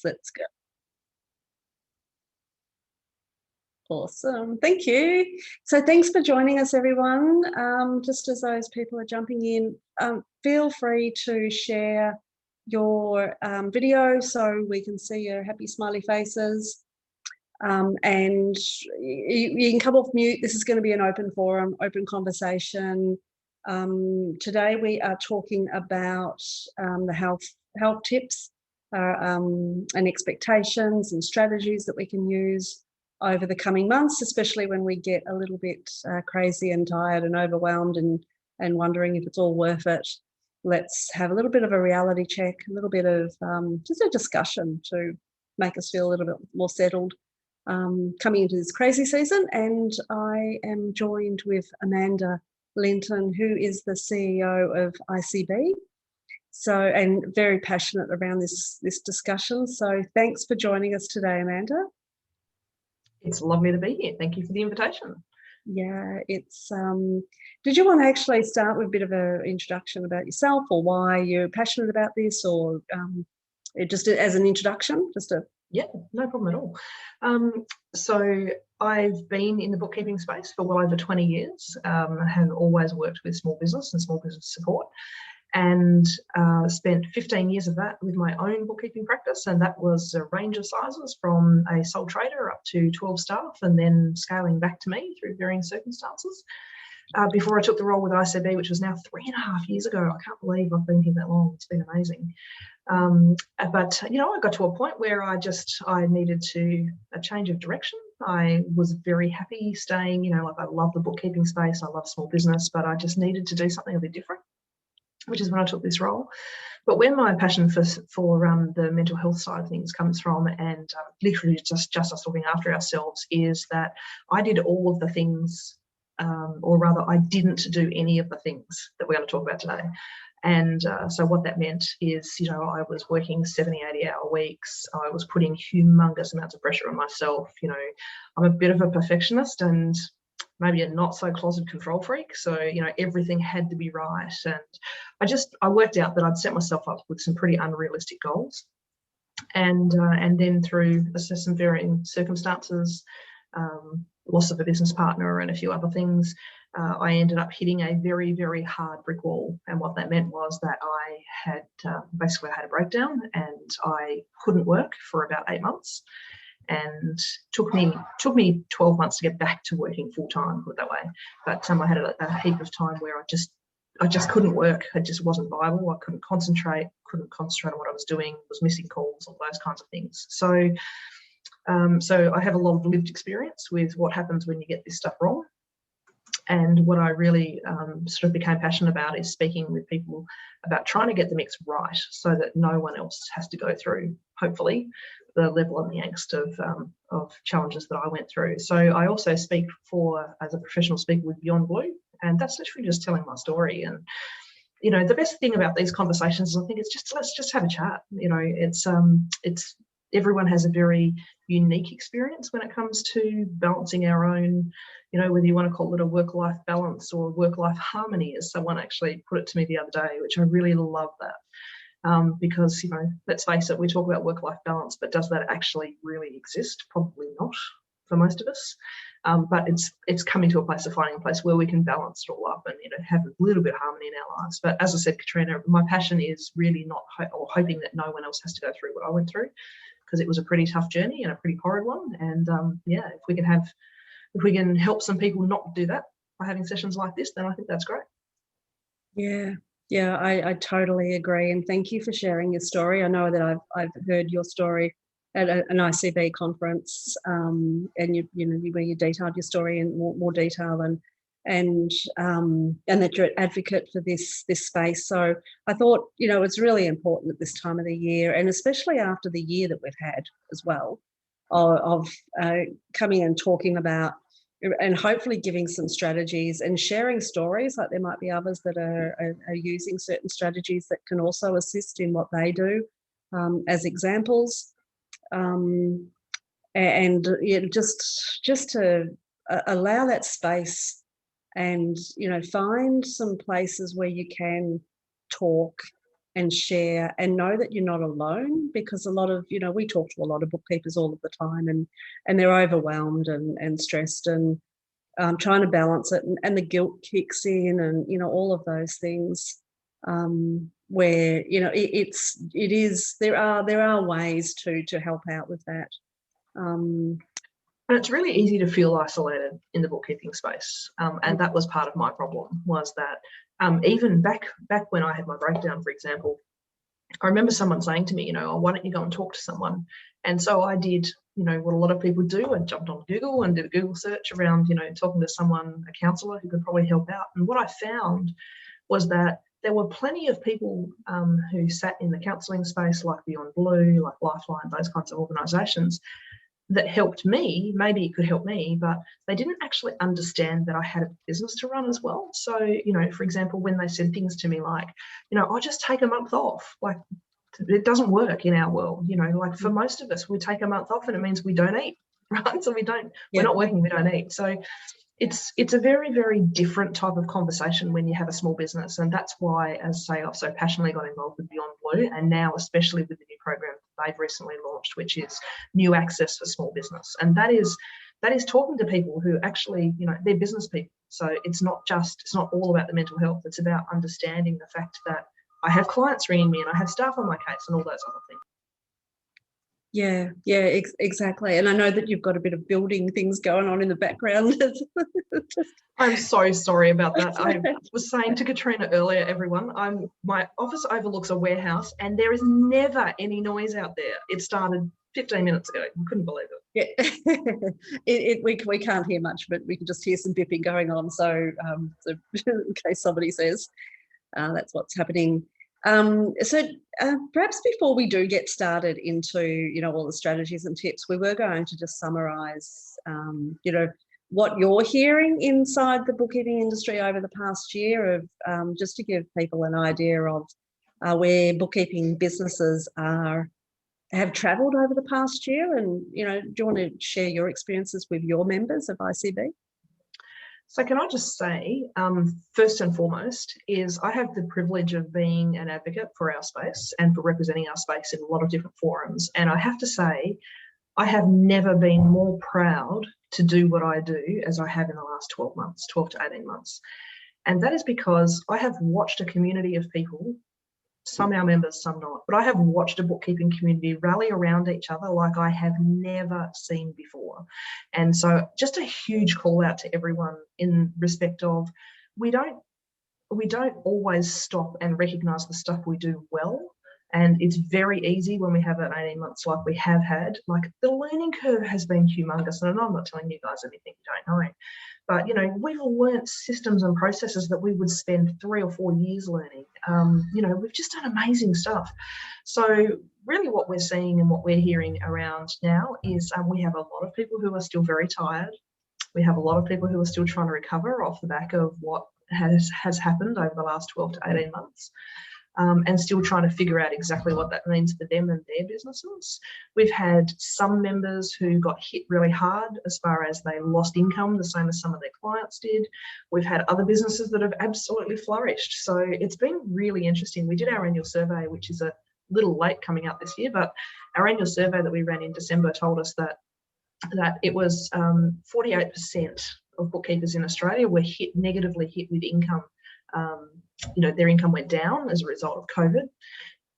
Let's go. Awesome. Thank you. So thanks for joining us, everyone. Just as those people are jumping in, feel free to share your video so we can see your happy smiley faces. And you can come off mute. This is going to be an open forum, open conversation. Today we are talking about the health tips and expectations and strategies that we can use over the coming months, especially when we get a little bit crazy and tired and overwhelmed and wondering if it's all worth it. Let's have a little bit of a reality check, a little bit of just a discussion to make us feel a little bit more settled coming into this crazy season. And I am joined with Amanda Linton, who is the CEO of ICB. So, and very passionate around this discussion. So thanks for joining us today, Amanda. It's lovely to be here. Thank you for the invitation. Yeah, it's did you want to actually start with a bit of an introduction about yourself or why you're passionate about this, or just as an introduction? Yeah, no problem at all. So I've been in the bookkeeping space for well over 20 years. I have always worked with small business and small business support, and spent 15 years of that with my own bookkeeping practice, and that was a range of sizes from a sole trader up to 12 staff, and then scaling back to me through varying circumstances. Before I took the role with ICB, which was now 3.5 years ago. I can't believe I've been here that long. It's been amazing. But you know, I got to a point where I needed a change of direction. I was very happy staying, like I love the bookkeeping space, I love small business, but I just needed to do something a bit different, which is when I took this role. But where my passion for the mental health side of things comes from, and literally just us looking after ourselves, is that I did all of the things, or rather I didn't do any of the things that we're going to talk about today. And so what that meant is, I was working 70, 80-hour weeks. I was putting humongous amounts of pressure on myself. I'm a bit of a perfectionist and maybe a not so closet control freak. So, everything had to be right. And I worked out that I'd set myself up with some pretty unrealistic goals. And then through some varying circumstances, loss of a business partner and a few other things, I ended up hitting a very, very hard brick wall. And what that meant was that I had basically I had a breakdown, and I couldn't work for about 8 months. And took me 12 months to get back to working full time, put it that way. But I had a heap of time where I just couldn't work. It just wasn't viable. I couldn't concentrate on what I was doing, was missing calls, all those kinds of things. So I have a lot of lived experience with what happens when you get this stuff wrong. And what I really sort of became passionate about is speaking with people about trying to get the mix right so that no one else has to go through, hopefully, the level and the angst of challenges that I went through. So I also speak as a professional speaker with Beyond Blue, and that's literally just telling my story. And the best thing about these conversations is I think it's just, let's just have a chat. It's everyone has a very unique experience when it comes to balancing our own, whether you want to call it a work-life balance or work-life harmony, as someone actually put it to me the other day, which I really love that. Because, let's face it, we talk about work-life balance, but does that actually really exist? Probably not for most of us. But it's coming to finding a place where we can balance it all up and, have a little bit of harmony in our lives. But as I said, Katrina, my passion is really not hoping that no one else has to go through what I went through, because it was a pretty tough journey and a pretty horrid one. And if we can help some people not do that by having sessions like this, then I think that's great. Yeah, I totally agree, and thank you for sharing your story. I know that I've heard your story at an ICB conference, and where you detailed your story in more detail, and that you're an advocate for this space. So I thought, it's really important at this time of the year, and especially after the year that we've had as well, of coming and talking about, and hopefully giving some strategies and sharing stories. Like there might be others that are using certain strategies that can also assist in what they do, as examples, and just to allow that space, and find some places where you can talk and share and know that you're not alone, because a lot of, we talk to a lot of bookkeepers all of the time, and they're overwhelmed and stressed and trying to balance it, and the guilt kicks in, and all of those things, where there are ways to help out with that. And it's really easy to feel isolated in the bookkeeping space, and that was part of my problem, was that even back when I had my breakdown, for example, I remember someone saying to me, oh, why don't you go and talk to someone? And so I did, what a lot of people do. I jumped on Google and did a Google search around, talking to someone, a counsellor who could probably help out. And what I found was that there were plenty of people who sat in the counselling space, like Beyond Blue, like Lifeline, those kinds of organisations, that helped me. Maybe it could help me, but they didn't actually understand that I had a business to run as well. So, for example, when they said things to me like, I'll just take a month off, like, it doesn't work in our world, like for most of us, we take a month off and it means we don't eat, right? So we're not working, we don't eat. So it's a very, very different type of conversation when you have a small business. And that's why, as I say, I've so passionately got involved with Beyond Blue, and now especially with the new program they've recently launched, which is New Access for Small Business. And that is talking to people who actually, they're business people. So it's not all about the mental health. It's about understanding the fact that I have clients ringing me and I have staff on my case and all those other things. Yeah, exactly. And I know that you've got a bit of building things going on in the background. I'm so sorry about that. I was saying to Katrina earlier, everyone, my office overlooks a warehouse and there is never any noise out there. It started 15 minutes ago. I couldn't believe it. Yeah. We can't hear much, but we can just hear some bipping going on. So, in case somebody says that's what's happening. So perhaps before we do get started into, all the strategies and tips, we were going to just summarise, what you're hearing inside the bookkeeping industry over the past year, of just to give people an idea of where bookkeeping businesses have travelled over the past year. And, do you want to share your experiences with your members of ICB? So can I just say, first and foremost, is I have the privilege of being an advocate for our space and for representing our space in a lot of different forums. And I have to say, I have never been more proud to do what I do as I have in the last 12 to 18 months. And that is because I have watched a community of people, some our members, some not, but I have watched a bookkeeping community rally around each other like I have never seen before. And so just a huge call out to everyone in respect of, we don't always stop and recognise the stuff we do well. And it's very easy when we have an 18 months like we have had. Like, the learning curve has been humongous. And I'm not telling you guys anything you don't know. But, we've learnt systems and processes that we would spend 3 or 4 years learning. We've just done amazing stuff. So really what we're seeing and what we're hearing around now is we have a lot of people who are still very tired. We have a lot of people who are still trying to recover off the back of what has happened over the last 12 to 18 months. And still trying to figure out exactly what that means for them and their businesses. We've had some members who got hit really hard as far as they lost income, the same as some of their clients did. We've had other businesses that have absolutely flourished. So it's been really interesting. We did our annual survey, which is a little late coming out this year, but our annual survey that we ran in December told us that it was 48% of bookkeepers in Australia were negatively hit with income. Their income went down as a result of COVID.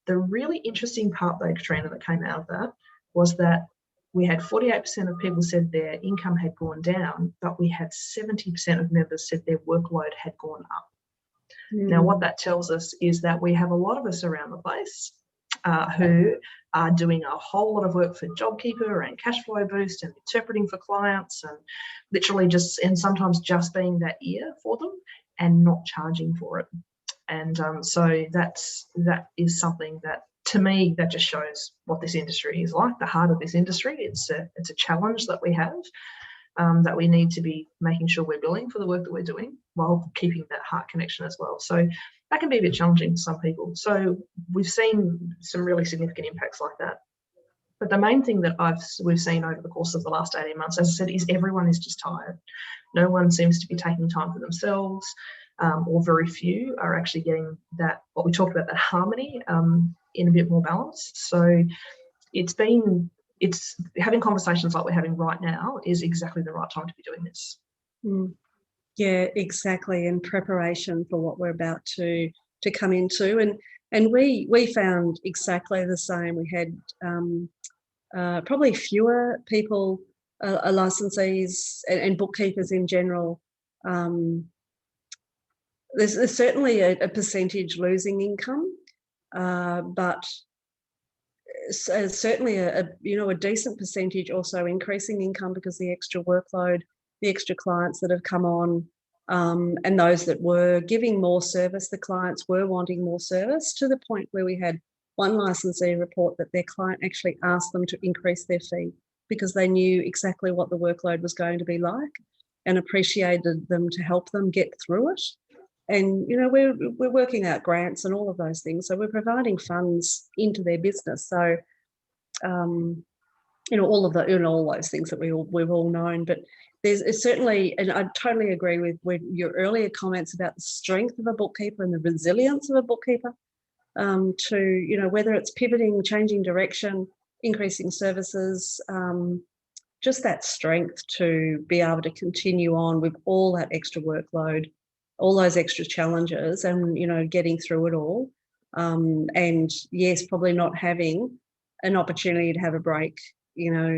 The really interesting part, though, Katrina, that came out of that was that we had 48% of people said their income had gone down, but we had 70% of members said their workload had gone up. Now, what that tells us is that we have a lot of us around the place who are doing a whole lot of work for JobKeeper and Cashflow Boost and interpreting for clients, and literally and sometimes just being that ear for them and not charging for it. And so that is something that, to me, that just shows what this industry is like, the heart of this industry. It's a challenge that we have, that we need to be making sure we're billing for the work that we're doing while keeping that heart connection as well. So that can be a bit challenging for some people. So we've seen some really significant impacts like that. But the main thing that we've seen over the course of the last 18 months, as I said, is everyone is just tired. No one seems to be taking time for themselves. or very few are actually getting that, what we talked about, that harmony in a bit more balance. So it's having conversations like we're having right now is exactly the right time to be doing this. Yeah, exactly. In preparation for what we're about to come into. And we found exactly the same. We had probably fewer people, licensees and bookkeepers in general. There's certainly a percentage losing income, but certainly a decent percentage also increasing income because the extra workload, the extra clients that have come on, and those that were giving more service, the clients were wanting more service, to the point where we had one licensee report that their client actually asked them to increase their fee because they knew exactly what the workload was going to be like and appreciated them to help them get through it. And we're working out grants and all of those things, so we're providing funds into their business. So all of all those things that we've all known. But there's certainly, and I totally agree with your earlier comments about the strength of a bookkeeper and the resilience of a bookkeeper, to whether it's pivoting, changing direction, increasing services, just that strength to be able to continue on with all that extra workload, all those extra challenges, and getting through it all. And yes, probably not having an opportunity to have a break,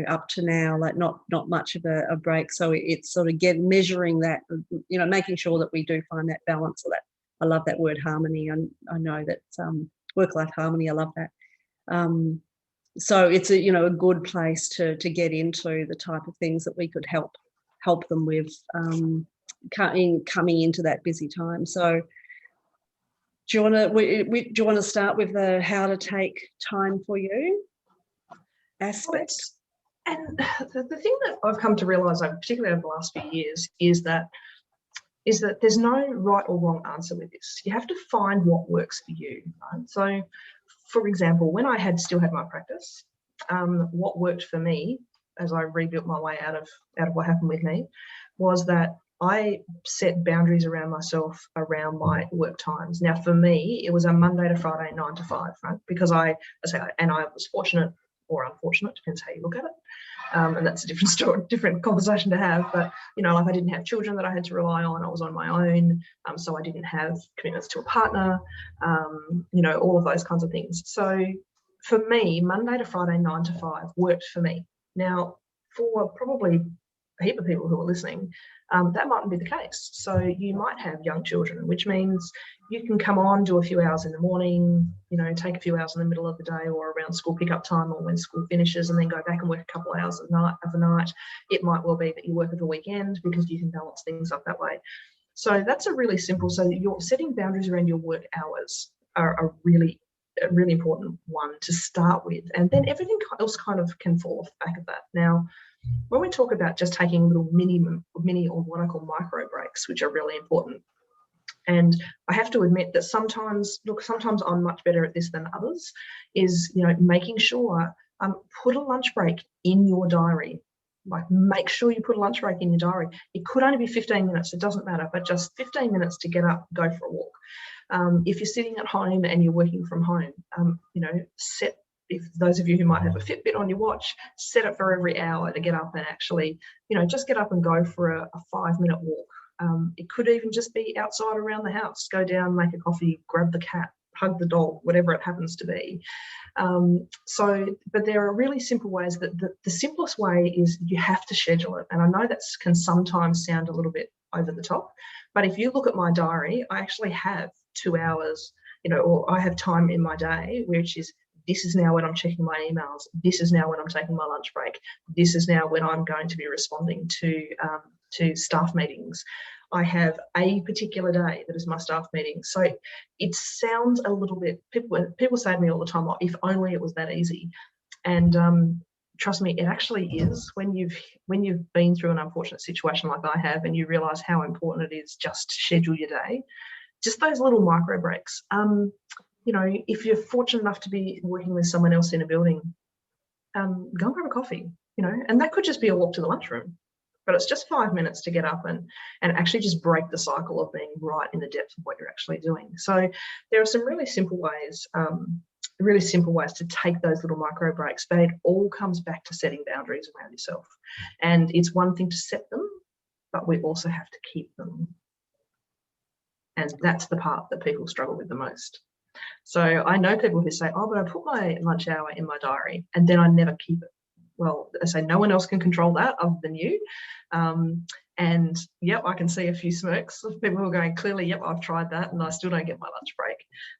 up to now, like not much of a break. So it's sort of measuring that, making sure that we do find that balance. So that, I love that word harmony. And I know that work-life harmony, I love that. So it's a good place to get into the type of things that we could help them with, coming into that busy time. So do you want to start with the how to take time for you aspect? And the thing that I've come to realise, particularly over the last few years, is that there's no right or wrong answer with this. You have to find what works for you. Right? So, for example, when I still had my practice, what worked for me as I rebuilt my way out of what happened with me was that I set boundaries around myself around my work times. Now, for me, it was a Monday to Friday, 9 to 5, right? Because I was fortunate or unfortunate, depends how you look at it. And that's a different story, different conversation to have. But, like I didn't have children that I had to rely on. I was on my own. So I didn't have commitments to a partner, all of those kinds of things. So for me, Monday to Friday, 9 to 5 worked for me. Now, for probably a heap of people who are listening, that mightn't be the case. So you might have young children, which means you can come on, do a few hours in the morning, take a few hours in the middle of the day or around school pickup time or when school finishes, and then go back and work a couple of hours of the night. It might well be that you work at the weekend because you can balance things up that way. So that's a really simple, so you're setting boundaries around your work hours are a really important one to start with. And then everything else kind of can fall off the back of that. Now, when we talk about just taking little mini or what I call micro breaks, which are really important, and I have to admit that sometimes I'm much better at this than others, is, making sure, put a lunch break in your diary. Like, make sure you put a lunch break in your diary. It could only be 15 minutes, it doesn't matter, but just 15 minutes to get up, go for a walk. If you're sitting at home and you're working from home, if those of you who might have a Fitbit on your watch, set it for every hour to get up and actually, just get up and go for a 5-minute walk. It could even just be outside around the house. Go down, make a coffee, grab the cat, hug the dog, whatever it happens to be. But there are really simple ways. That the simplest way is you have to schedule it. And I know that can sometimes sound a little bit over the top, but if you look at my diary, I actually have 2 hours, or I have time in my day, which is, this is now when I'm checking my emails. This is now when I'm taking my lunch break. This is now when I'm going to be responding to staff meetings. I have a particular day that is my staff meeting. So it sounds a little bit, people say to me all the time, if only it was that easy. And trust me, it actually is. When you've been through an unfortunate situation like I have, and you realise how important it is just to schedule your day, just those little micro breaks. If you're fortunate enough to be working with someone else in a building, go and grab a coffee, and that could just be a walk to the lunchroom. But it's just 5 minutes to get up and actually just break the cycle of being right in the depth of what you're actually doing. So there are some really simple ways to take those little micro breaks, but it all comes back to setting boundaries around yourself. And it's one thing to set them, but we also have to keep them. And that's the part that people struggle with the most. So I know people who say, oh, but I put my lunch hour in my diary and then I never keep it. Well, I say no one else can control that other than you. And yep, I can see a few smirks of people who are going, clearly, yep, I've tried that and I still don't get my lunch break.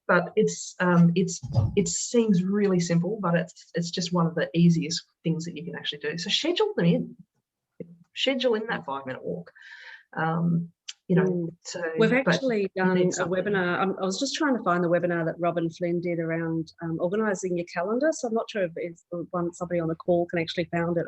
But it seems really simple, but it's just one of the easiest things that you can actually do. So schedule them in. Schedule in that 5-minute walk. You know, so we've actually done a webinar. I was just trying to find the webinar that Robin Flynn did around organising your calendar. So I'm not sure if somebody on the call can actually find it.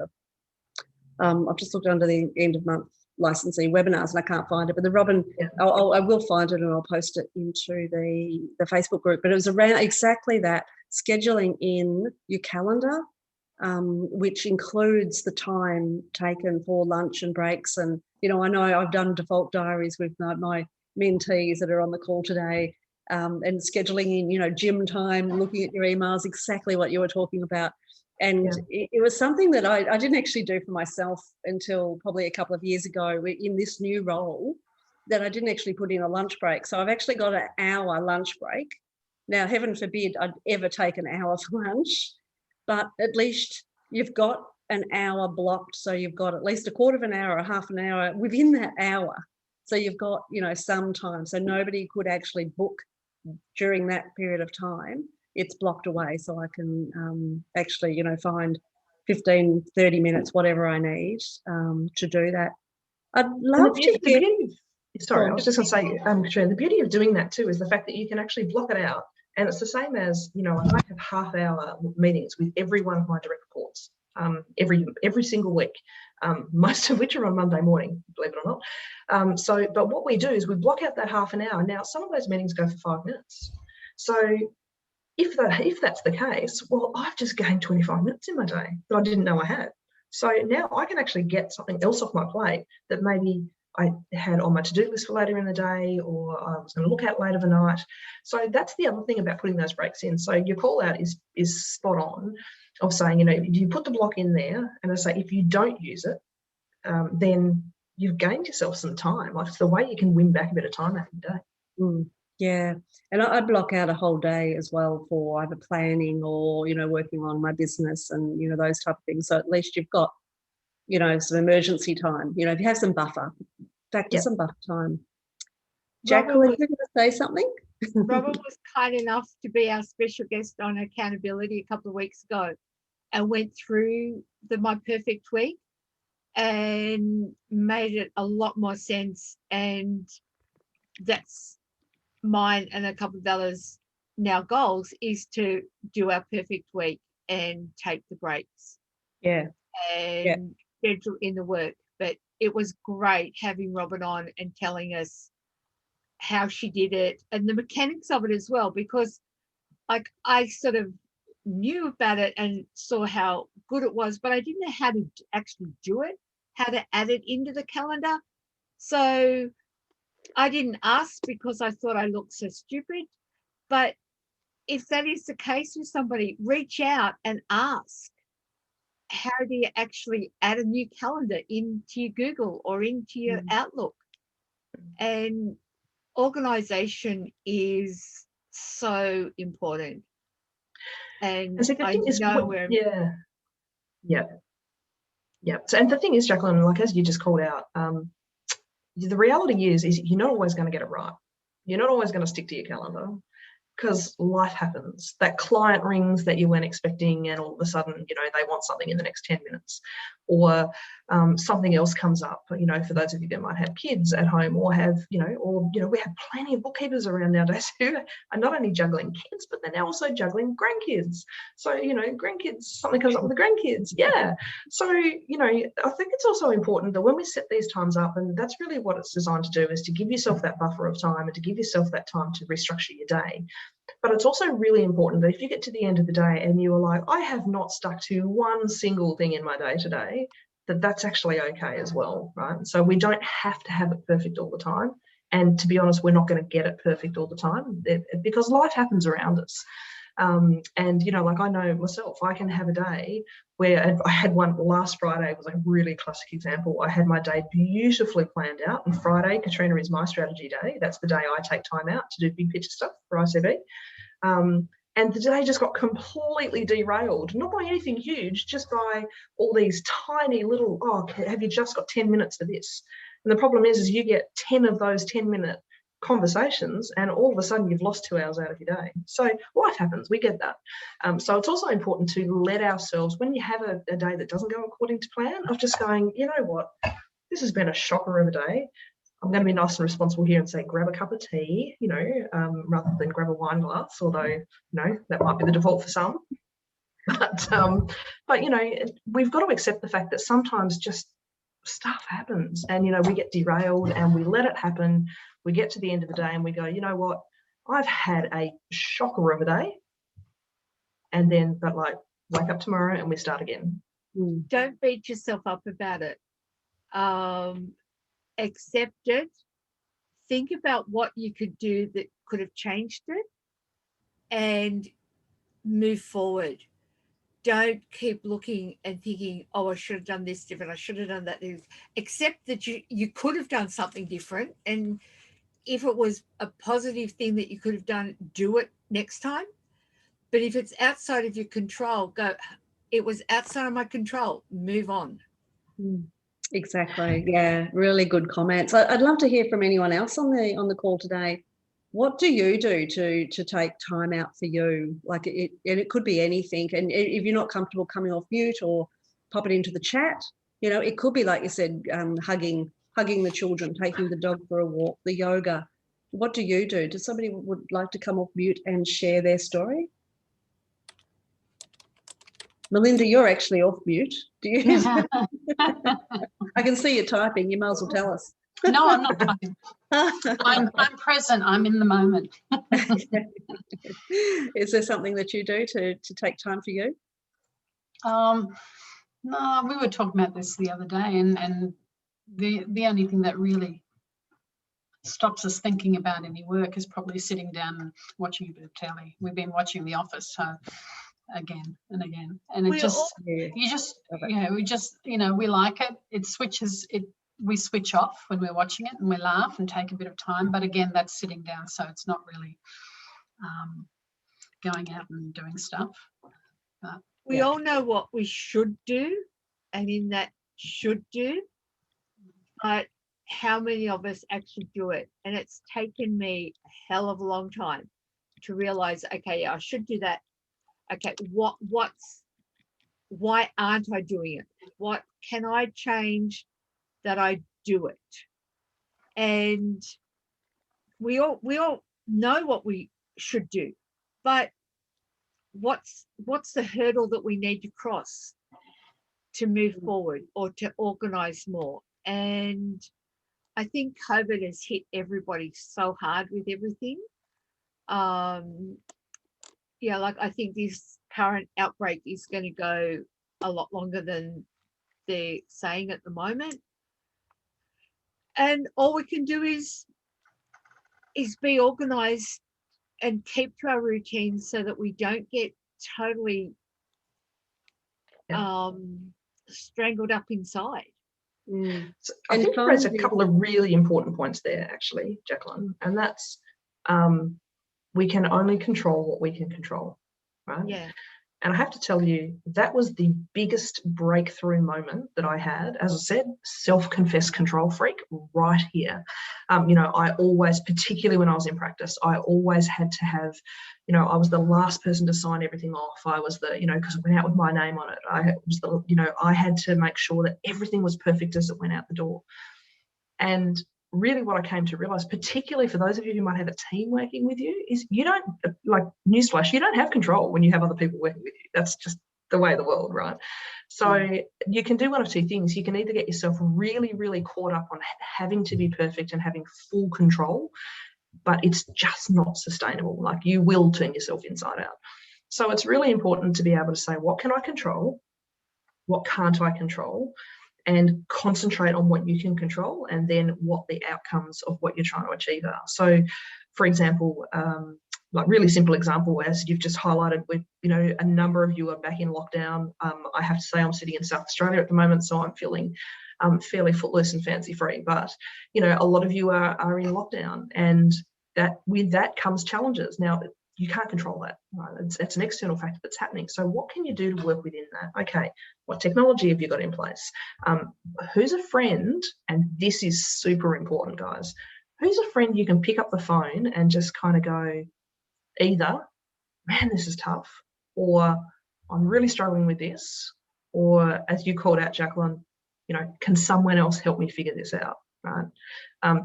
I've just looked under the end of month licensing webinars and I can't find it. But the Robin, yeah. I will find it and I'll post it into the Facebook group. But it was around exactly that, scheduling in your calendar, which includes the time taken for lunch and breaks. And, you know I've done default diaries with my mentees that are on the call today, and scheduling in, gym time, looking at your emails, exactly what you were talking about. And it was something that I didn't actually do for myself until probably a couple of years ago in this new role, that I didn't actually put in a lunch break. So I've actually got an hour lunch break. Now, heaven forbid I'd ever take an hour for lunch, but at least you've got an hour blocked. So you've got at least a quarter of an hour or half an hour within that hour. So you've got, some time. So nobody could actually book during that period of time. It's blocked away, so I can actually, find 15, 30 minutes, whatever I need to do that. I'd love to hear. Sorry, I was just going to say, Katrina, the beauty of doing that too is the fact that you can actually block it out. And it's the same as, I might have half-hour meetings with every one of my direct reports every single week, most of which are on Monday morning, believe it or not. But what we do is we block out that half an hour. Now, some of those meetings go for 5 minutes. So if that's the case, well, I've just gained 25 minutes in my day that I didn't know I had. So now I can actually get something else off my plate that maybe I had on my to-do list for later in the day, or I was going to look at later tonight. So that's the other thing about putting those breaks in. So your call out is spot on of saying, if you put the block in there, and I say if you don't use it, then you've gained yourself some time. Like, it's the way you can win back a bit of time out of your day. Yeah, and I block out a whole day as well for either planning or, working on my business and, those type of things. So at least you've got, some emergency time. If you have some buffer, factor some buffer time. Jacqueline, you going to say something? Robin was kind enough to be our special guest on accountability a couple of weeks ago and went through My Perfect Week and made it a lot more sense. And that's mine and a couple of others now goals, is to do our perfect week and take the breaks. Yeah. And schedule in the work. But it was great having Robin on and telling us how she did it and the mechanics of it as well, because I sort of knew about it and saw how good it was, but I didn't know how to actually do it, how to add it into the calendar. So I didn't ask because I thought I looked so stupid. But if that is the case with somebody, reach out and ask, how do you actually add a new calendar into your Google or into your Outlook? And organisation is so important. And I know where. Yeah. So, and the thing is, Jacqueline, like as you just called out, the reality is you're not always going to get it right. You're not always going to stick to your calendar, because life happens. That client rings that you weren't expecting, and all of a sudden, they want something in the next 10 minutes, or something else comes up. For those of you that might have kids at home, or have, we have plenty of bookkeepers around nowadays who are not only juggling kids, but they're now also juggling grandkids. So, grandkids, something comes up with the grandkids. Yeah. So, I think it's also important that when we set these times up, and that's really what it's designed to do, is to give yourself that buffer of time and to give yourself that time to restructure your day. But it's also really important that if you get to the end of the day and you are like, I have not stuck to one single thing in my day today, that's actually okay as well, right? So we don't have to have it perfect all the time. And to be honest, we're not going to get it perfect all the time because life happens around us. And, you know, like I know myself, I can have a day where I had one last Friday, was like a really classic example. I had my day beautifully planned out. And Friday, Katrina, is my strategy day. That's the day I take time out to do big picture stuff for ICB. And the day just got completely derailed, not by anything huge, just by all these tiny little, oh, have you just got 10 minutes for this? And the problem is you get 10 of those 10-minute conversations and all of a sudden you've lost 2 hours out of your day. So life happens, we get that. So it's also important to let ourselves, when you have a day that doesn't go according to plan, of just going, you know what, this has been a shocker of a day. I'm going to be nice and responsible here and say, grab a cup of tea, you know, rather than grab a wine glass, although, you know, that might be the default for some. But you know, we've got to accept the fact that sometimes just stuff happens and, you know, we get derailed and we let it happen. We get to the end of the day and we go, you know what, I've had a shocker of a day. And then, but like, wake up tomorrow and we start again. Don't beat yourself up about it. Accept it. Think about what you could do that could have changed it and move forward. Don't keep looking and thinking, oh, I should have done this different, I should have done that. Accept that you could have done something different. And if it was a positive thing that you could have done, do it next time. But if it's outside of your control, go, it was outside of my control, move on. Exactly. Yeah, really good comments. I'd love to hear from anyone else on the call today. What do you do to take time out for you? Like it could be anything. And if you're not comfortable coming off mute or pop it into the chat, you know, it could be, like you said, hugging the children, taking the dog for a walk, the yoga. What do you do? Does somebody would like to come off mute and share their story? Melinda, you're actually off mute. Do you? I can see you typing. You might as well tell us. No, I'm not typing. I'm present. I'm in the moment. Is there something that you do to take time for you? No, we were talking about this the other day, and the only thing that really stops us thinking about any work is probably sitting down and watching a bit of telly. We've been watching The Office, so again and again, and we like it. It switches it. We switch off when we're watching it and we laugh and take a bit of time, but again, that's sitting down, so it's not really going out and doing stuff. But we all know what we should do, and in that should do, but how many of us actually do it? And it's taken me a hell of a long time to realize, okay, yeah, I should do that. Okay, why aren't I doing it? What can I change that I do it? And we all know what we should do, but what's the hurdle that we need to cross to move forward or to organize more? And I think COVID has hit everybody so hard with everything. Yeah, like I think this current outbreak is going to go a lot longer than they're saying at the moment. And all we can do is be organized and keep to our routines so that we don't get totally strangled up inside. So I think you raised a couple of really important points there, actually, Jacqueline, and that's we can only control what we can control, right? Yeah. And I have to tell you, that was the biggest breakthrough moment that I had. As I said, self-confessed control freak right here. You know, I always, particularly when I was in practice, I always had to have, you know, I was the last person to sign everything off. I was the, you know, because it went out with my name on it. I was the, you know, I had to make sure that everything was perfect as it went out the door. And really what I came to realize, particularly for those of you who might have a team working with you, is you don't, like, newsflash, you don't have control when you have other people working with you. That's just the way of the world, right? So you can do one of two things. You can either get yourself really, really caught up on having to be perfect and having full control, but it's just not sustainable. Like, you will turn yourself inside out. So it's really important to be able to say, what can I control? What can't I control? and concentrate on what you can control and then what the outcomes of what you're trying to achieve are. So, for example, like really simple example, as you've just highlighted, with a number of you are back in lockdown. I have to say I'm sitting in South Australia at the moment, so I'm feeling fairly footloose and fancy free. But a lot of you are in lockdown, and that with that comes challenges. Now, you can't control that, right? It's an external factor that's happening. So what can you do to work within that? Okay, what technology have you got in place? Who's a friend? And this is super important, guys. Who's a friend you can pick up the phone and just kind of go, either, man, this is tough, or I'm really struggling with this, or as you called out, Jacqueline, can someone else help me figure this out? Right.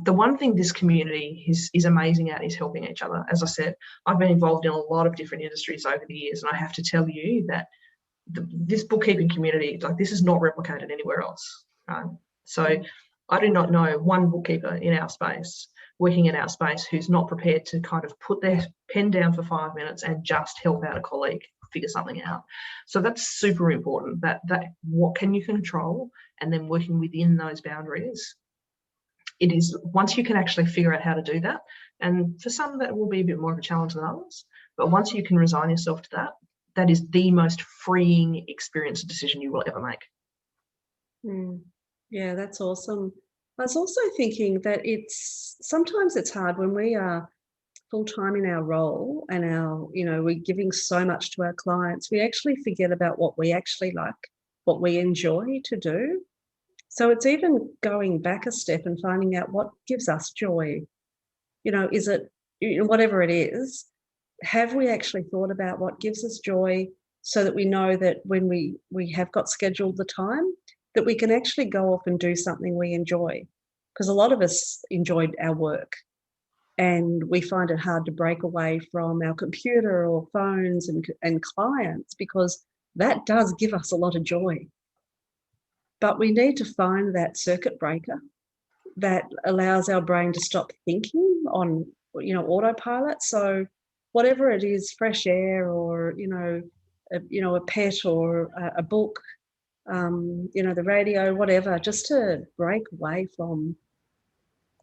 The one thing this community is amazing at is helping each other. As I said, I've been involved in a lot of different industries over the years, and I have to tell you that this bookkeeping community, like, this is not replicated anywhere else. Right? So I do not know one bookkeeper in our space, working in our space, who's not prepared to kind of put their pen down for 5 minutes and just help out a colleague figure something out. So that's super important, that what can you control, and then working within those boundaries. It is, once you can actually figure out how to do that, and for some that will be a bit more of a challenge than others, but once you can resign yourself to that, that is the most freeing experience or decision you will ever make. Yeah, that's awesome. I was also thinking that sometimes it's hard when we are full-time in our role and we're giving so much to our clients, we actually forget about what we actually like, what we enjoy to do. So it's even going back a step and finding out what gives us joy. Is it, whatever it is, have we actually thought about what gives us joy, so that we know that when we have got scheduled the time, that we can actually go off and do something we enjoy? Because a lot of us enjoyed our work, and we find it hard to break away from our computer or phones and clients, because that does give us a lot of joy. But we need to find that circuit breaker that allows our brain to stop thinking on, autopilot. So whatever it is, fresh air, or, a pet, or a book, the radio, whatever, just to break away from,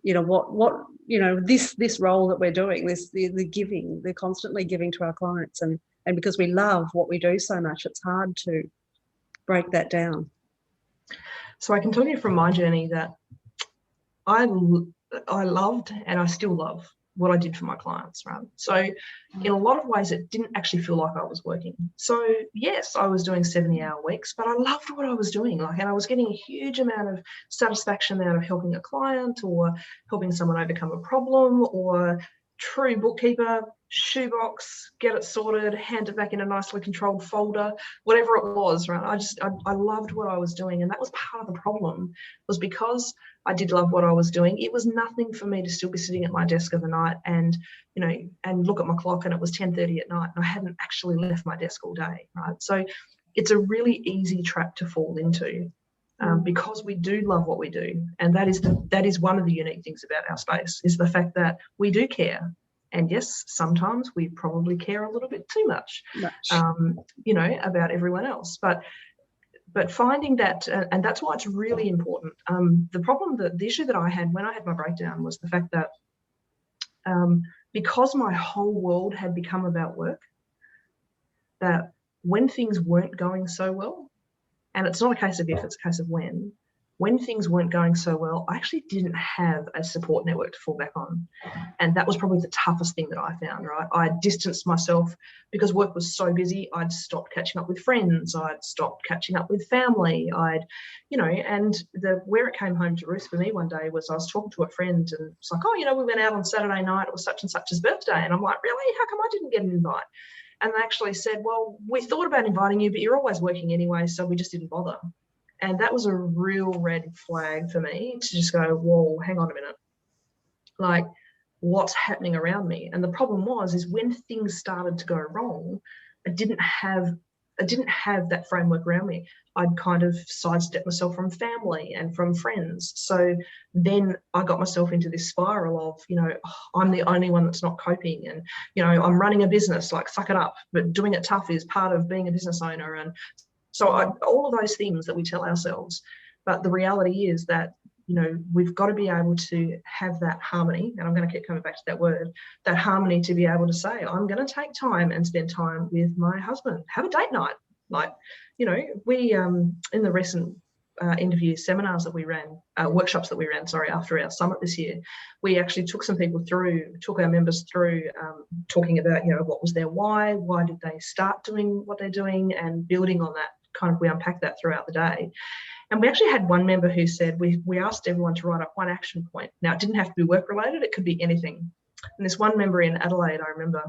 this role that we're doing, the giving, they're constantly giving to our clients. And because we love what we do so much, it's hard to break that down. So I can tell you from my journey that I loved, and I still love, what I did for my clients, right? So in a lot of ways, it didn't actually feel like I was working. So yes, I was doing 70-hour weeks, but I loved what I was doing. And I was getting a huge amount of satisfaction out of helping a client, or helping someone overcome a problem, or true bookkeeper, shoebox, get it sorted, hand it back in a nicely controlled folder, whatever it was, right? I loved what I was doing. And that was part of the problem, was because I did love what I was doing. It was nothing for me to still be sitting at my desk overnight and, and look at my clock and it was 10:30 at night and I hadn't actually left my desk all day, right? So it's a really easy trap to fall into, because we do love what we do. And that is one of the unique things about our space, is the fact that we do care. And yes, sometimes we probably care a little bit too much. About everyone else. But finding that, and that's why it's really important. The issue that I had when I had my breakdown was the fact that because my whole world had become about work, that when things weren't going so well, and it's not a case of if, it's a case of when things weren't going so well, I actually didn't have a support network to fall back on. And that was probably the toughest thing that I found, right? I distanced myself because work was so busy. I'd stopped catching up with friends. I'd stopped catching up with family. And where it came home to roost for me one day was I was talking to a friend and it's like, we went out on Saturday night. It was such and such's birthday. And I'm like, really? How come I didn't get an invite? And they actually said, well, we thought about inviting you, but you're always working anyway, so we just didn't bother. And that was a real red flag for me to just go, whoa, hang on a minute. Like, what's happening around me? And the problem is when things started to go wrong, I didn't have that framework around me. I'd kind of sidestepped myself from family and from friends. So then I got myself into this spiral of, I'm the only one that's not coping. And, I'm running a business, like, suck it up. But doing it tough is part of being a business owner. And so all of those things that we tell ourselves, But the reality is that, you know, we've got to be able to have that harmony, and I'm going to keep coming back to that word, that harmony, to be able to say, I'm going to take time and spend time with my husband, have a date night. Like, you know, we, in the recent interview seminars that we ran, workshops that we ran, sorry, after our summit this year, we actually took some people through, took our members through talking about, you know, what was their why did they start doing what they're doing, and building on that, kind of, we unpacked that throughout the day. And we actually had one member who said, we asked everyone to write up one action point. Now, it didn't have to be work related, it could be anything. And this one member in Adelaide, I remember,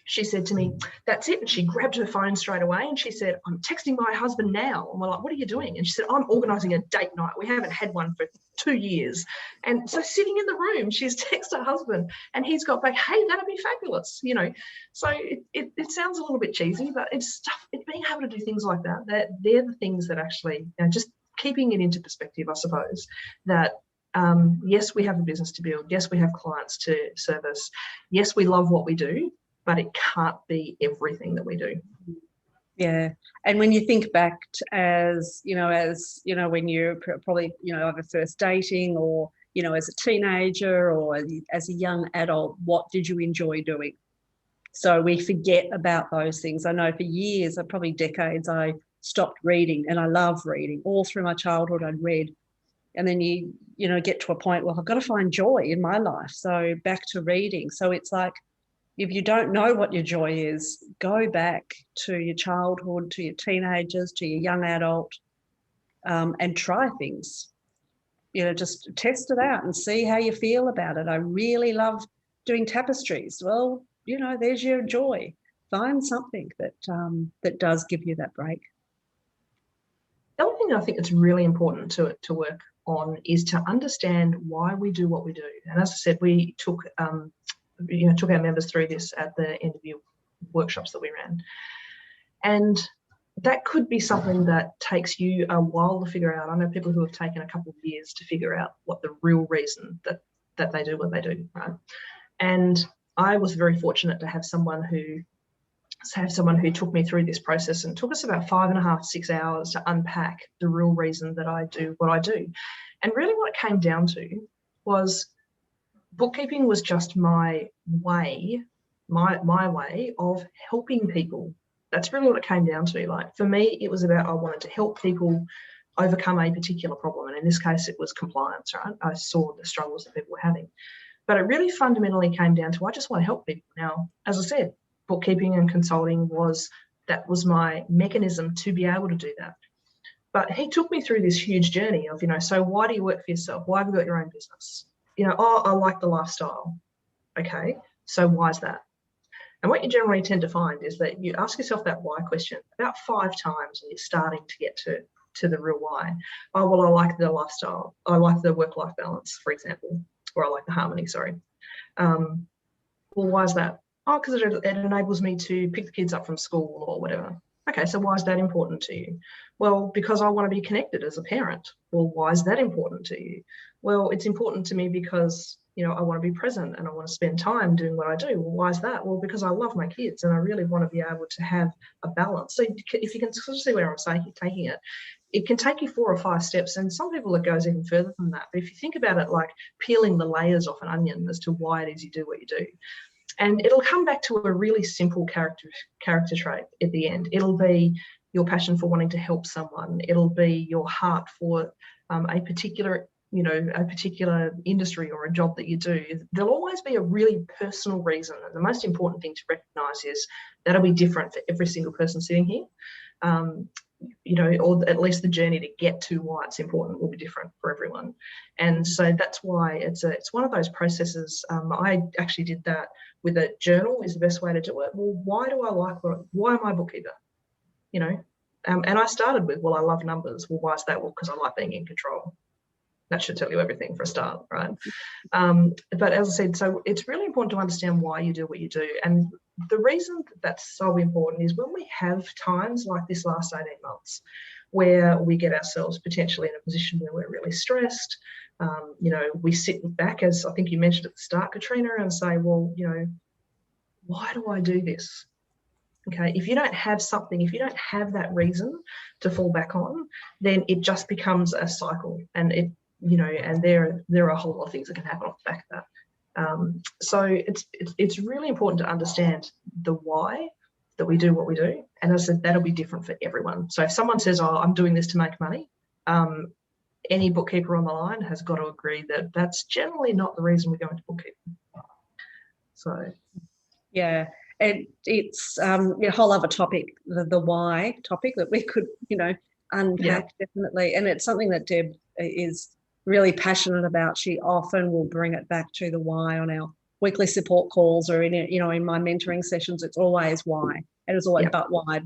she said to me, that's it. And she grabbed her phone straight away and she said, I'm texting my husband now. And we're like, what are you doing? And she said, I'm organising a date night. We haven't had one for 2 years. And so sitting in the room, she's texted her husband and he's got back, hey, that'd be fabulous, you know. So it sounds a little bit cheesy, but it's stuff, it's being able to do things like that, they're the things that actually, you know, just keeping it into perspective, I suppose, that yes, we have a business to build. Yes, we have clients to service. Yes, we love what we do, but it can't be everything that we do. Yeah. And when you think back to, as you know, when you're probably, you know, either first dating or, you know, as a teenager or as a young adult, what did you enjoy doing? So we forget about those things. I know for years, probably decades, I stopped reading, and I love reading. All through my childhood, I'd read. And then you know, get to a point, well, I've got to find joy in my life. So back to reading. So it's like, if you don't know what your joy is, go back to your childhood, to your teenagers, to your young adult, and try things. You know, just test it out and see how you feel about it. I really love doing tapestries. Well, you know, there's your joy. Find something that does give you that break. The other thing I think that's really important to work on is to understand why we do what we do. And as I said, we took took our members through this at the interview workshops that we ran. And that could be something that takes you a while to figure out. I know people who have taken a couple of years to figure out what the real reason that they do what they do, right? And I was very fortunate to have someone who took me through this process, and it took us about 5.5 to 6 hours to unpack the real reason that I do what I do. And really what it came down to was bookkeeping was just my way of helping people. That's really what it came down to. Like, for me, it was about, I wanted to help people overcome a particular problem. And in this case, it was compliance, right? I saw the struggles that people were having. But it really fundamentally came down to, I just want to help people. Now, as I said, bookkeeping and consulting was my mechanism to be able to do that. But he took me through this huge journey of, you know, so why do you work for yourself? Why have you got your own business? You know, oh, I like the lifestyle. Okay, so why is that? And what you generally tend to find is that you ask yourself that why question about 5 times and you're starting to get to the real why. Oh, well, I like the lifestyle. I like the work-life balance, for example, or I like the harmony, sorry. Well, why is that? Oh, because it enables me to pick the kids up from school or whatever. Okay, so why is that important to you? Well, because I want to be connected as a parent. Well, why is that important to you? Well, it's important to me because, you know, I want to be present and I want to spend time doing what I do. Well, why is that? Well, because I love my kids and I really want to be able to have a balance. So if you can sort of see where I'm taking it, it can take you 4 or 5 steps. And some people, it goes even further than that. But if you think about it like peeling the layers off an onion as to why it is you do what you do, and it'll come back to a really simple character trait at the end. It'll be your passion for wanting to help someone. It'll be your heart for a particular industry or a job that you do. There'll always be a really personal reason. And the most important thing to recognise is that'll be different for every single person sitting here. You know, or at least the journey to get to why it's important will be different for everyone. And so that's why it's one of those processes. I actually did that with a journal is the best way to do it. Well, why am I a bookkeeper? You know, and I started with, well, I love numbers. Well, why is that? Well, because I like being in control. That should tell you everything for a start, right? But as I said, so it's really important to understand why you do what you do. And the reason that's so important is when we have times like this last 18 months where we get ourselves potentially in a position where we're really stressed, you know, we sit back, as I think you mentioned at the start, Katrina, and say, well, you know, why do I do this? Okay, if you don't have something, if you don't have that reason to fall back on, then it just becomes a cycle, and it, you know, and there are a whole lot of things that can happen off the back of that. So it's really important to understand the why that we do what we do, and as I said, that'll be different for everyone. So if someone says, "Oh, I'm doing this to make money," any bookkeeper on the line has got to agree that that's generally not the reason we go into bookkeeping. So yeah. And it's a whole other topic, the why topic that we could, you know, unpack definitely. And it's something that Deb is really passionate about. She often will bring it back to the why on our weekly support calls, or in, you know, in my mentoring sessions. It's always why, and it's always but why.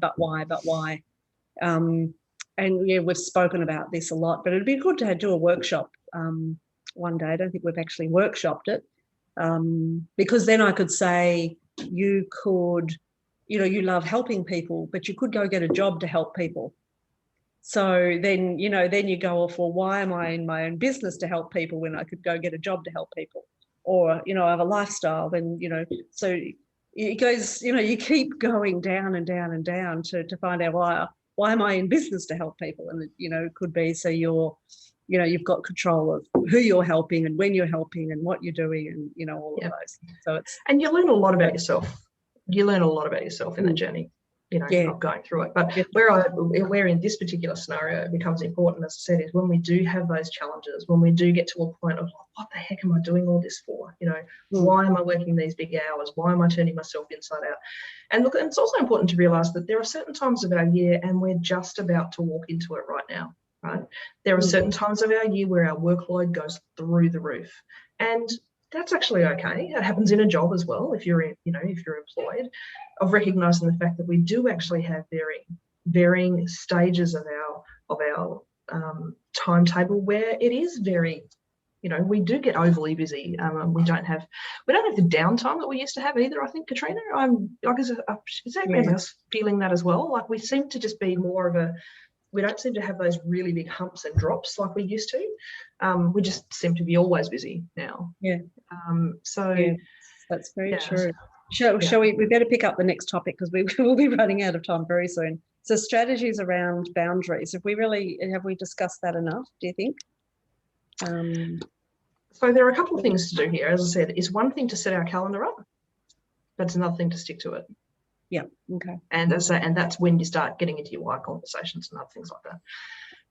And yeah, we've spoken about this a lot, but it'd be good to do a workshop one day. I don't think we've actually workshopped it, because then I could say, you could, you know, you love helping people, but you could go get a job to help people. So then, you know, then you go off, well, why am I in my own business to help people when I could go get a job to help people? Or, you know, I have a lifestyle, then, you know, so it goes, you know, you keep going down and down and down to find out why am I in business to help people? And, you know, it could be so you're, you know, you've got control of who you're helping and when you're helping and what you're doing, and, you know, all of those. So it's, and you learn a lot about yourself. You learn a lot about yourself in that journey, you know, not going through it. But where in this particular scenario it becomes important, as I said, is when we do have those challenges, when we do get to a point of, what the heck am I doing all this for? You know, why am I working these big hours? Why am I turning myself inside out? And look, it's also important to realise that there are certain times of our year, and we're just about to walk into it right now. Right? There are certain times of our year where our workload goes through the roof, and that's actually okay. It happens in a job as well. If you're, you know, if you're employed, of recognising the fact that we do actually have varying stages of our timetable where it is very, you know, we do get overly busy. We don't have the downtime that we used to have either. I think, Katrina, is everyone else feeling that as well? Like, we seem to just be more of a, we don't seem to have those really big humps and drops like we used to. We just seem to be always busy now. That's very true. Shall we better pick up the next topic, because we will be running out of time very soon. So strategies around boundaries. Have we discussed that enough, do you think? So there are a couple of things to do here. As I said, it's one thing to set our calendar up, but it's another thing to stick to it. Yeah. Okay. And that's when you start getting into your why conversations and other things like that.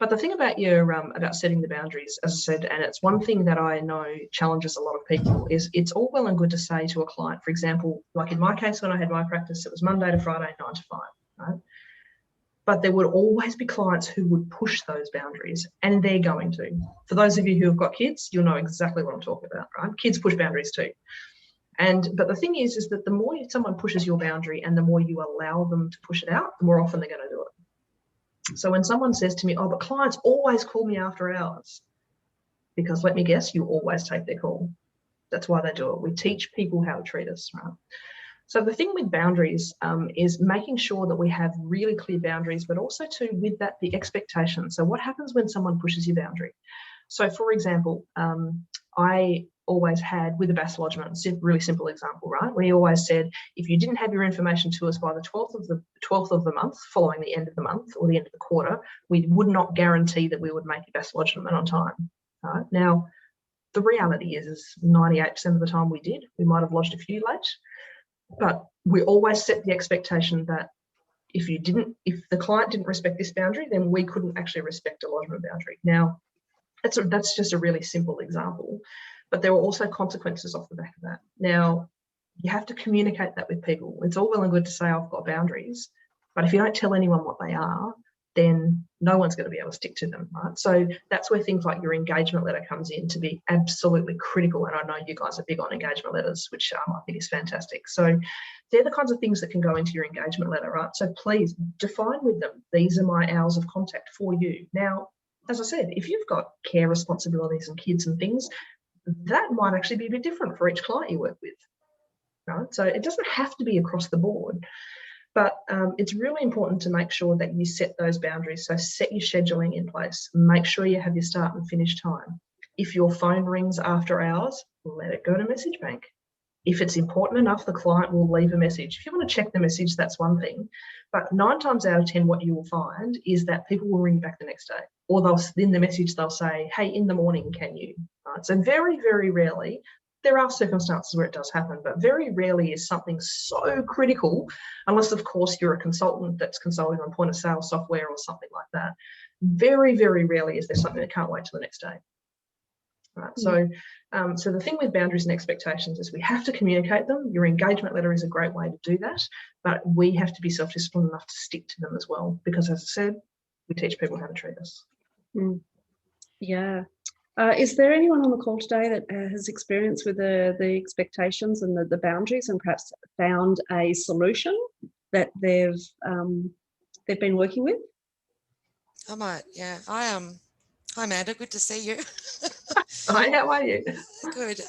But the thing about about setting the boundaries, as I said, and it's one thing that I know challenges a lot of people, is it's all well and good to say to a client, for example, like in my case, when I had my practice, it was Monday to Friday, 9 to 5, right? But there would always be clients who would push those boundaries, and they're going to. For those of you who have got kids, you'll know exactly what I'm talking about, right? Kids push boundaries too. But the thing is that the more someone pushes your boundary and the more you allow them to push it out, the more often they're going to do it. So when someone says to me, "Oh, but clients always call me after hours," because let me guess, you always take their call. That's why they do it. We teach people how to treat us, right? So the thing with boundaries is making sure that we have really clear boundaries, but also too, with that, the expectation. So what happens when someone pushes your boundary? So for example, I always had, with a BAS lodgement, really simple example, right? We always said, if you didn't have your information to us by the 12th of the month, following the end of the month or the end of the quarter, we would not guarantee that we would make your BAS lodgement on time. Right? Now, the reality is 98% of the time we did. We might have lodged a few late, but we always set the expectation that if the client didn't respect this boundary, then we couldn't actually respect a lodgement boundary. Now, that's just a really simple example, but there were also consequences off the back of that. Now, you have to communicate that with people. It's all well and good to say, I've got boundaries, but if you don't tell anyone what they are, then no one's going to be able to stick to them, right? So that's where things like your engagement letter comes in to be absolutely critical. And I know you guys are big on engagement letters, which I think is fantastic. So they're the kinds of things that can go into your engagement letter, right? So please define with them, these are my hours of contact for you. Now, as I said, if you've got care responsibilities and kids and things, that might actually be a bit different for each client you work with, right? So it doesn't have to be across the board, but it's really important to make sure that you set those boundaries. So set your scheduling in place. Make sure you have your start and finish time. If your phone rings after hours, let it go to message bank. If it's important enough, the client will leave a message. If you want to check the message, that's one thing. But 9 times out of 10, what you will find is that people will ring back the next day, or in the message they'll say, hey, in the morning, can you? Right? So very, very rarely, there are circumstances where it does happen, but very rarely is something so critical, unless, of course, you're a consultant that's consulting on point of sale software or something like that. Very, very rarely is there something that can't wait till the next day. Right. So the thing with boundaries and expectations is we have to communicate them. Your engagement letter is a great way to do that, but we have to be self-disciplined enough to stick to them as well, because, as I said, we teach people how to treat us. Yeah. Is there anyone on the call today that has experience with the expectations and the boundaries, and perhaps found a solution that they've been working with? I might, yeah. Hi, Amanda. Good to see you. Hi, how are you? Good.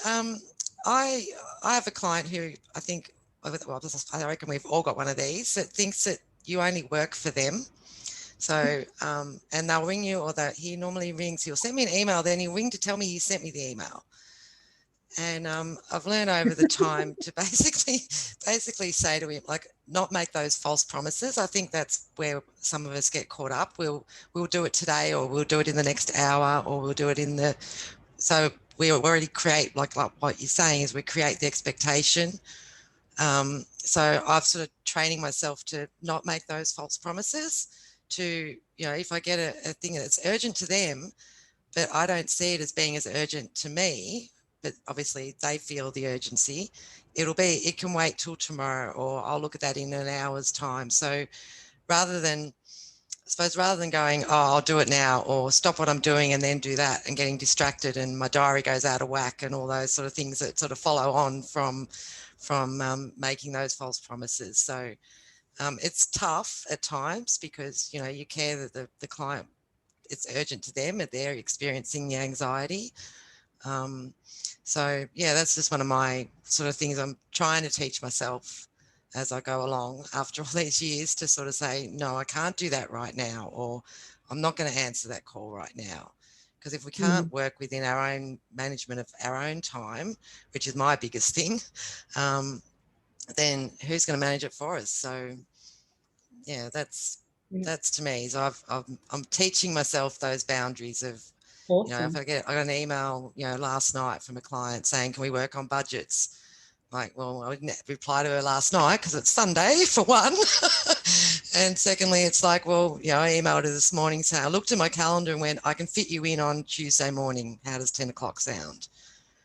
I have a client who I think, well, I reckon we've all got one of these, that thinks that you only work for them. So, and they'll ring you, or that he normally rings, he'll send me an email, then he'll ring to tell me he sent me the email. And I've learned over the time to basically say to him, like, not make those false promises. I think that's where some of us get caught up. We'll do it today, or we'll do it in the next hour, or we'll do it in the, so we already create, like what you're saying is we create the expectation. So I've sort of training myself to not make those false promises, to, you know, if I get a thing that's urgent to them, but I don't see it as being as urgent to me, but obviously they feel the urgency, it can wait till tomorrow, or I'll look at that in an hour's time. So rather than going, oh, I'll do it now, or stop what I'm doing and then do that, and getting distracted and my diary goes out of whack, and all those sort of things that sort of follow on from making those false promises. So it's tough at times, because, you know, you care that the client, it's urgent to them, and they're experiencing the anxiety. So yeah, that's just one of my sort of things I'm trying to teach myself as I go along after all these years, to sort of say, no, I can't do that right now, or I'm not going to answer that call right now. Because if we can't work within our own management of our own time, which is my biggest thing, then who's going to manage it for us? So yeah, that's to me. So I'm teaching myself those boundaries of, Awesome. you know, if I got an email, you know, last night from a client saying, can we work on budgets? Like, well, I didn't reply to her last night because it's Sunday, for one. And secondly, it's like, well, you know, I emailed her this morning saying, I looked at my calendar and went, I can fit you in on Tuesday morning. How does 10 o'clock sound?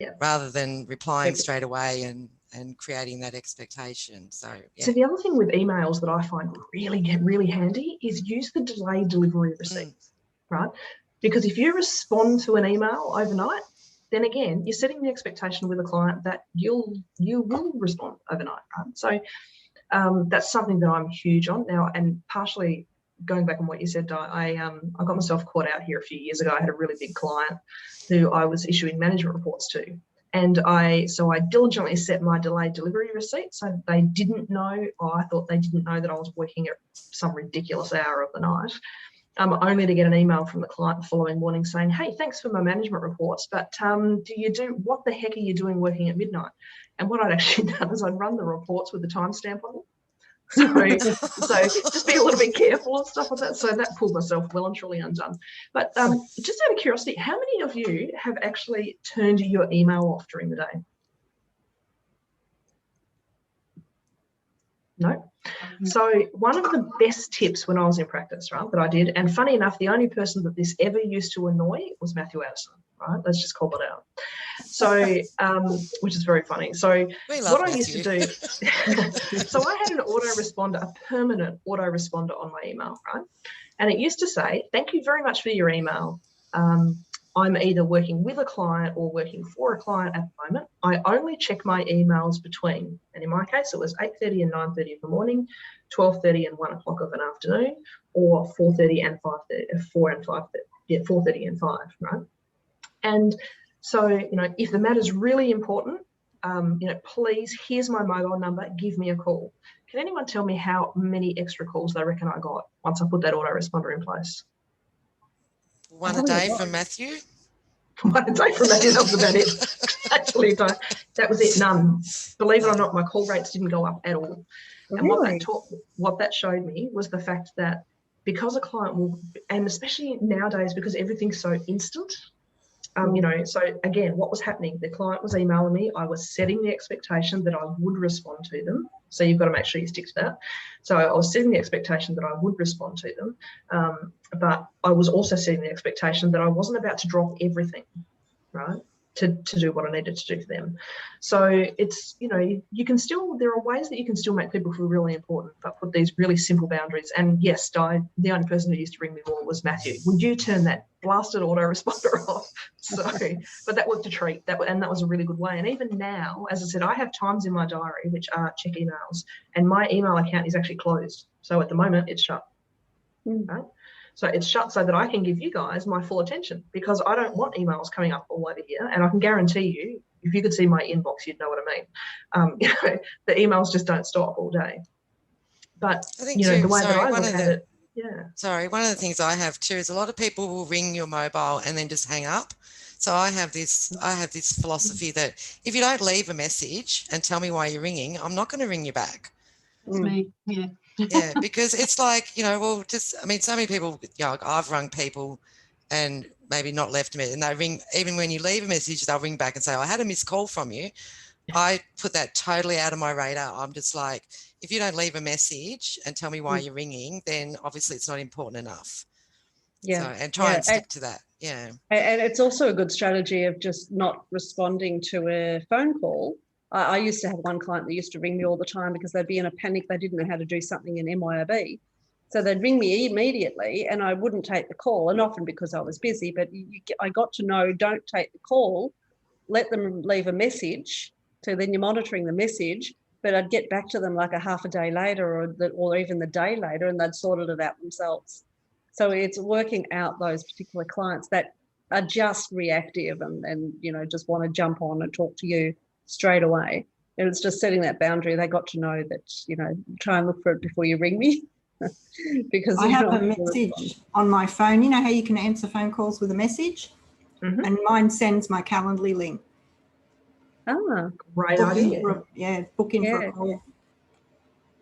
Yeah. Rather than replying straight away and creating that expectation. So, yeah. So the other thing with emails that I find really handy is use the delayed delivery receipts, right? Because if you respond to an email overnight, then again, you're setting the expectation with a client that you will respond overnight, right? So that's something that I'm huge on now. And partially going back on what you said, I got myself caught out here a few years ago. I had a really big client who I was issuing management reports to. And I diligently set my delayed delivery receipt, so they didn't know, or I thought they didn't know, that I was working at some ridiculous hour of the night. Only to get an email from the client the following morning saying, hey, thanks for my management reports, but what the heck are you doing working at midnight? And what I'd actually done is I'd run the reports with the timestamp on them. So just be a little bit careful and stuff like that. So that pulled myself well and truly undone. But just out of curiosity, how many of you have actually turned your email off during the day? No? So one of the best tips when I was in practice, right, that I did, and funny enough, the only person that this ever used to annoy was Matthew Addison, right? Let's just call it out. So, which is very funny. So what I used to do, so I had an autoresponder, a permanent autoresponder on my email, right? And it used to say, thank you very much for your email. I'm either working with a client or working for a client at the moment. I only check my emails between, and in my case, it was 8:30 and 9:30 in the morning, 12:30 and 1 o'clock of an afternoon, or 4:30 and 5:30, 4 and 5, yeah, 4:30 and 5, right? And so, you know, if the matter's really important, you know, please, here's my mobile number, give me a call. Can anyone tell me how many extra calls they reckon I got once I put that autoresponder in place? One a day from Matthew? one a day from that. That was about it. Actually, that was it. None. Believe it or not, my call rates didn't go up at all. And what that showed me was the fact that because a client will, and especially nowadays because everything's so instant, you know, so again, what was happening? The client was emailing me. I was setting the expectation that I would respond to them. So you've got to make sure you stick to that. So I was setting the expectation that I would respond to them, but I was also setting the expectation that I wasn't about to drop everything, right, to do what I needed to do for them. So it's, you know, you can still, there are ways that you can still make people feel really important, but put these really simple boundaries. And yes, the only person who used to ring me more was Matthew. Would you turn that blasted autoresponder off? So, but that worked a treat. And that was a really good way. And even now, as I said, I have times in my diary which are check emails, and my email account is actually closed. So at the moment it's shut, right? So it's shut so that I can give you guys my full attention, because I don't want emails coming up all over here. And I can guarantee you, if you could see my inbox, you'd know what I mean. You know, the emails just don't stop all day. But I think you know, too, the way sorry, that I look at it, Sorry, one of the things I have too is a lot of people will ring your mobile and then just hang up. So I have this philosophy that if you don't leave a message and tell me why you're ringing, I'm not going to ring you back. It's me, yeah. Yeah, because it's like, you know, well, just, I mean, so many people, you know, I've rung people and maybe not left a message, and they ring, even when you leave a message, they'll ring back and say, I had a missed call from you. I put that totally out of my radar. I'm just like, if you don't leave a message and tell me why you're ringing, then obviously it's not important enough. Yeah. So, and try and stick to that. Yeah. And it's also a good strategy of just not responding to a phone call. I used to have one client that used to ring me all the time because they'd be in a panic. They didn't know how to do something in MYOB. So they'd ring me immediately and I wouldn't take the call, and often because I was busy. But I got to know, don't take the call, let them leave a message. So then you're monitoring the message, but I'd get back to them like a half a day later or even the day later, and they'd sorted it out themselves. So it's working out those particular clients that are just reactive and you know, just want to jump on and talk to you straight away. And it's just setting that boundary. They got to know that, you know, try and look for it before you ring me. Because I have a message on my phone. You know how you can answer phone calls with a message? And mine sends my Calendly link. Ah, great idea. Book in for a call.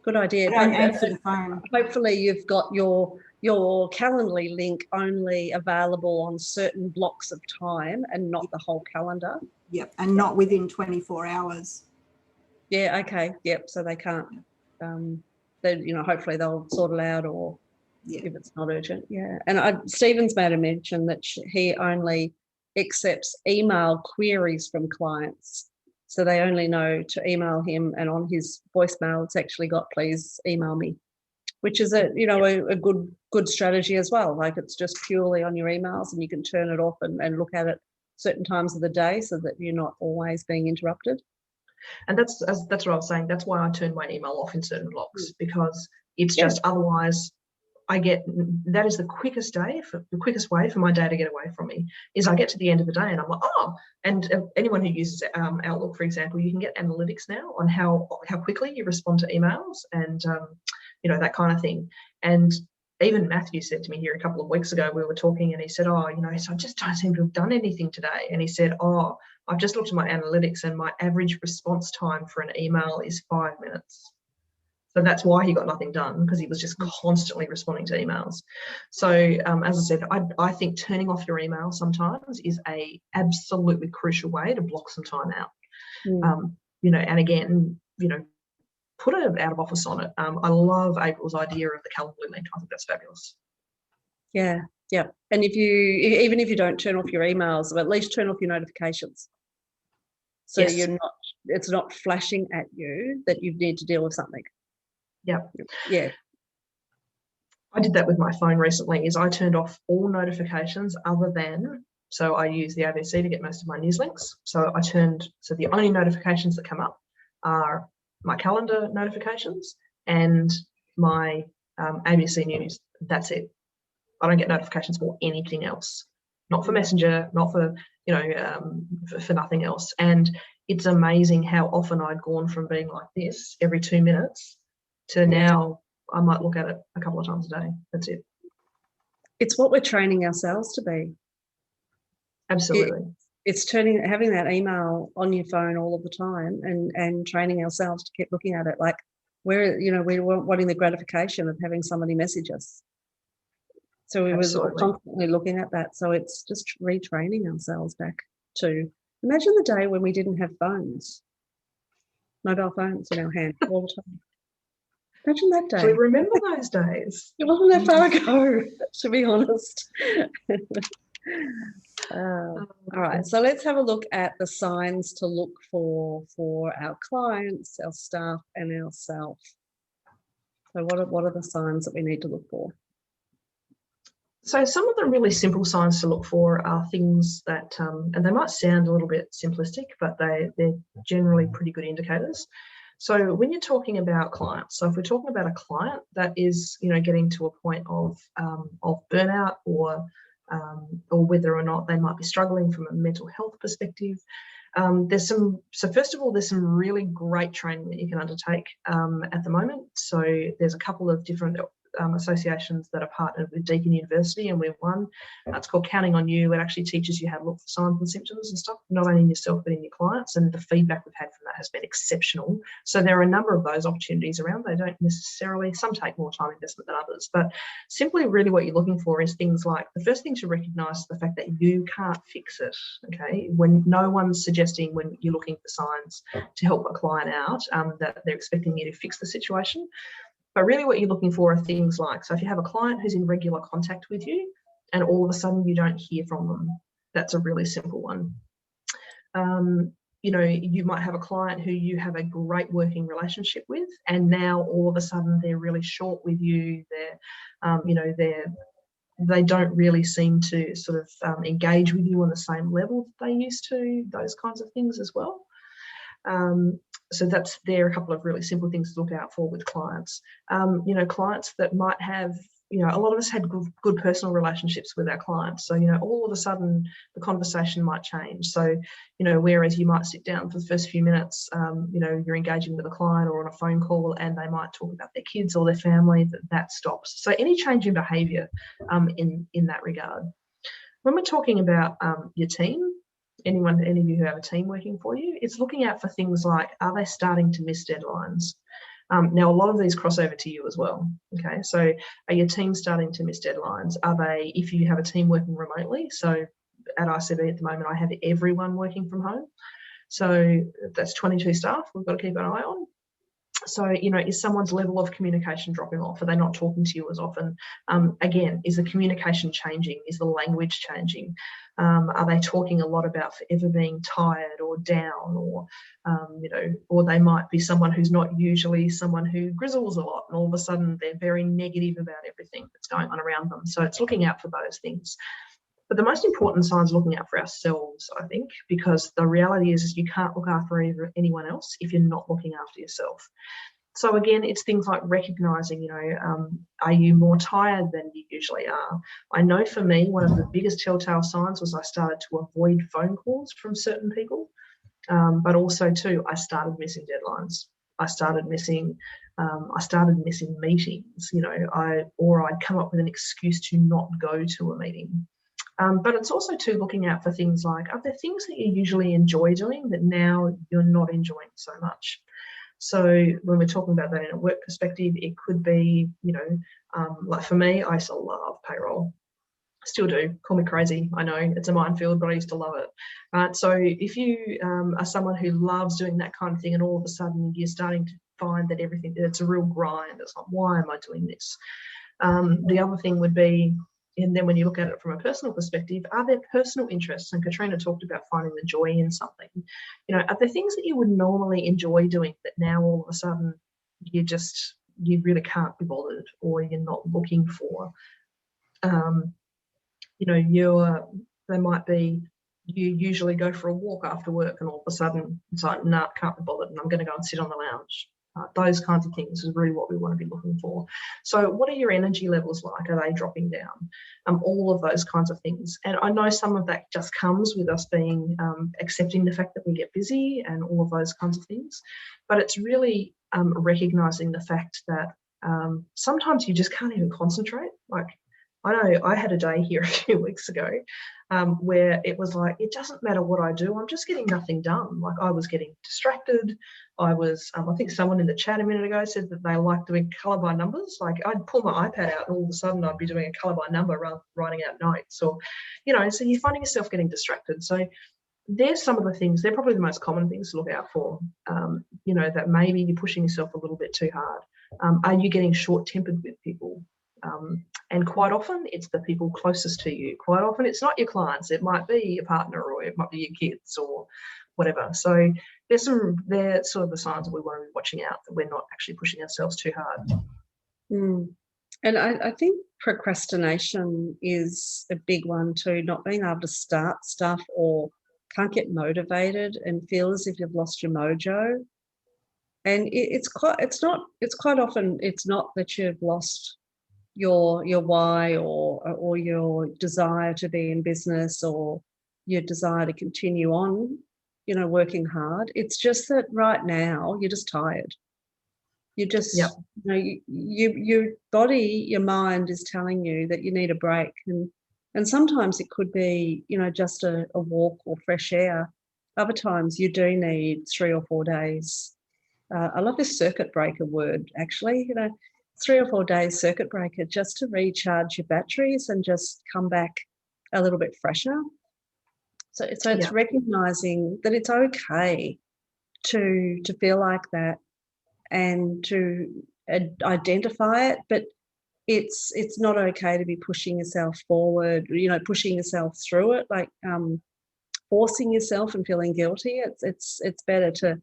Good idea. I don't answer the phone. Hopefully you've got your Calendly link only available on certain blocks of time and not the whole calendar. Yep, and not within 24 hours. Yeah, okay, yep, so they can't, then, you know, hopefully they'll sort it out, or if it's not urgent, yeah. And Stephen's made a mention that he only accepts email queries from clients. So they only know to email him, and on his voicemail it's actually got, please email me, which is a good strategy as well. Like, it's just purely on your emails and you can turn it off and look at it certain times of the day so that you're not always being interrupted. And that's what I was saying. That's why I turn my email off in certain blocks, because it's just otherwise that is the quickest way for my day to get away from me, is I get to the end of the day and I'm like, oh, and anyone who uses Outlook, for example, you can get analytics now on how quickly you respond to emails and, you know, that kind of thing. And even Matthew said to me here a couple of weeks ago, we were talking and he said, oh, you know, so I just don't seem to have done anything today. And he said, oh, I've just looked at my analytics and my average response time for an email is 5 minutes. So that's why he got nothing done, because he was just constantly responding to emails. So as I said, I think turning off your email sometimes is a absolutely crucial way to block some time out. You know, and again, you know, put an out of office on it. I love April's idea of the Calendly link. I think that's fabulous. Yeah, yeah. And even if you don't turn off your emails, at least turn off your notifications. So it's not flashing at you that you need to deal with something. Yeah. I did that with my phone recently. Is I turned off all notifications other than, so I use the ABC to get most of my news links. So the only notifications that come up are my calendar notifications and my ABC News. That's it. I don't get notifications for anything else. Not for Messenger, not for, you know, for nothing else. And it's amazing how often I'd gone from being like this every 2 minutes to now I might look at it a couple of times a day. That's it. It's what we're training ourselves to be. Absolutely. It's having that email on your phone all of the time, and training ourselves to keep looking at it. Like we're wanting the gratification of having somebody message us. So we was constantly looking at that. So it's just retraining ourselves back to imagine the day when we didn't have phones, mobile phones in our hand all the time. Imagine that day. Do we remember those days? It wasn't that far ago, to be honest. All right, so let's have a look at the signs to look for our clients, our staff, and ourselves. So what are the signs that we need to look for? So some of the really simple signs to look for are things that, and they might sound a little bit simplistic, but they're generally pretty good indicators. So when you're talking about clients, so if we're talking about a client that is, getting to a point of burnout, or whether or not they might be struggling from a mental health perspective, first of all, there's some really great training that you can undertake at the moment. So there's a couple of different associations that are partnered with Deakin University, and we're one. It's called Counting on You. It actually teaches you how to look for signs and symptoms and stuff, not only in yourself but in your clients, and the feedback we've had from that has been exceptional. So there are a number of those opportunities around. They don't necessarily, some take more time investment than others, but simply really what you're looking for is things like, the first thing to recognise is the fact that you can't fix it, okay? When no one's suggesting, when you're looking for signs to help a client out, that they're expecting you to fix the situation. But really what you're looking for are things like, so if you have a client who's in regular contact with you and all of a sudden you don't hear from them, that's a really simple one. You might have a client who you have a great working relationship with, and now all of a sudden they're really short with you. They don't really seem to sort of engage with you on the same level that they used to, those kinds of things as well. So there are a couple of really simple things to look out for with clients. Clients that might have, a lot of us had good personal relationships with our clients. So, all of a sudden the conversation might change. So, whereas you might sit down for the first few minutes, you're engaging with a client or on a phone call, and they might talk about their kids or their family, that stops. So any change in behaviour in that regard. When we're talking about your team, any of you who have a team working for you, it's looking out for things like, are they starting to miss deadlines? Now, a lot of these cross over to you as well. Okay, so are your team starting to miss deadlines? Are they, if you have a team working remotely, so at ICB at the moment, I have everyone working from home. So that's 22 staff we've got to keep an eye on. So, is someone's level of communication dropping off? Are they not talking to you as often? Again, is the communication changing? Is the language changing? Are they talking a lot about forever being tired or down, or, or they might be someone who's not usually someone who grizzles a lot, and all of a sudden they're very negative about everything that's going on around them. So it's looking out for those things. But the most important sign is looking out for ourselves, I think, because the reality is you can't look after anyone else if you're not looking after yourself. So again, it's things like recognising, are you more tired than you usually are? I know for me, one of the biggest telltale signs was I started to avoid phone calls from certain people, but also too, I started missing deadlines. I started missing meetings, or I'd come up with an excuse to not go to a meeting. But it's also too looking out for things like, are there things that you usually enjoy doing that now you're not enjoying so much? So when we're talking about that in a work perspective, it could be, like for me, I used to love payroll. Still do. Call me crazy. I know it's a minefield, but I used to love it. So if you are someone who loves doing that kind of thing, and all of a sudden you're starting to find that it's a real grind. It's like, why am I doing this? The other thing would be, and then when you look at it from a personal perspective, are there personal interests? And Katrina talked about finding the joy in something. Are there things that you would normally enjoy doing that now all of a sudden you really can't be bothered, or you're not looking for? They might be, you usually go for a walk after work, and all of a sudden it's like, nah, can't be bothered, and I'm going to go and sit on the lounge. Those kinds of things is really what we want to be looking for. So what are your energy levels like? Are they dropping down? All of those kinds of things. And I know some of that just comes with us being accepting the fact that we get busy and all of those kinds of things. But it's really recognising the fact that sometimes you just can't even concentrate. Like, I know I had a day here a few weeks ago where it was like, it doesn't matter what I do, I'm just getting nothing done. Like I was getting distracted. I was, I think someone in the chat a minute ago said that they like doing colour by numbers. Like I'd pull my iPad out and all of a sudden I'd be doing a colour by number rather than writing out notes, or, you know, so you're finding yourself getting distracted. So there's some of the things, they're probably the most common things to look out for, you know, that maybe you're pushing yourself a little bit too hard. Are you getting short-tempered with people? And quite often it's the people closest to you. Quite often it's not your clients. It might be your partner, or it might be your kids, or whatever. So they're sort of the signs that we want to be watching out, that we're not actually pushing ourselves too hard. And I think procrastination is a big one too, not being able to start stuff, or can't get motivated and feel as if you've lost your mojo. And it's quite often it's not that you've lost your why, or your desire to be in business, or your desire to continue on, you know, working hard. It's just that right now you're just tired. You just, you know, your body, your mind is telling you that you need a break. And sometimes it could be, you know, just a walk or fresh air. Other times you do need 3 or 4 days. I love this circuit breaker word, actually, you know, 3 or 4 days circuit breaker, just to recharge your batteries and just come back a little bit fresher. So it's recognizing that it's okay to feel like that, and to identify it, but it's not okay to be pushing yourself forward, you know, pushing yourself through it, like forcing yourself and feeling guilty. It's better to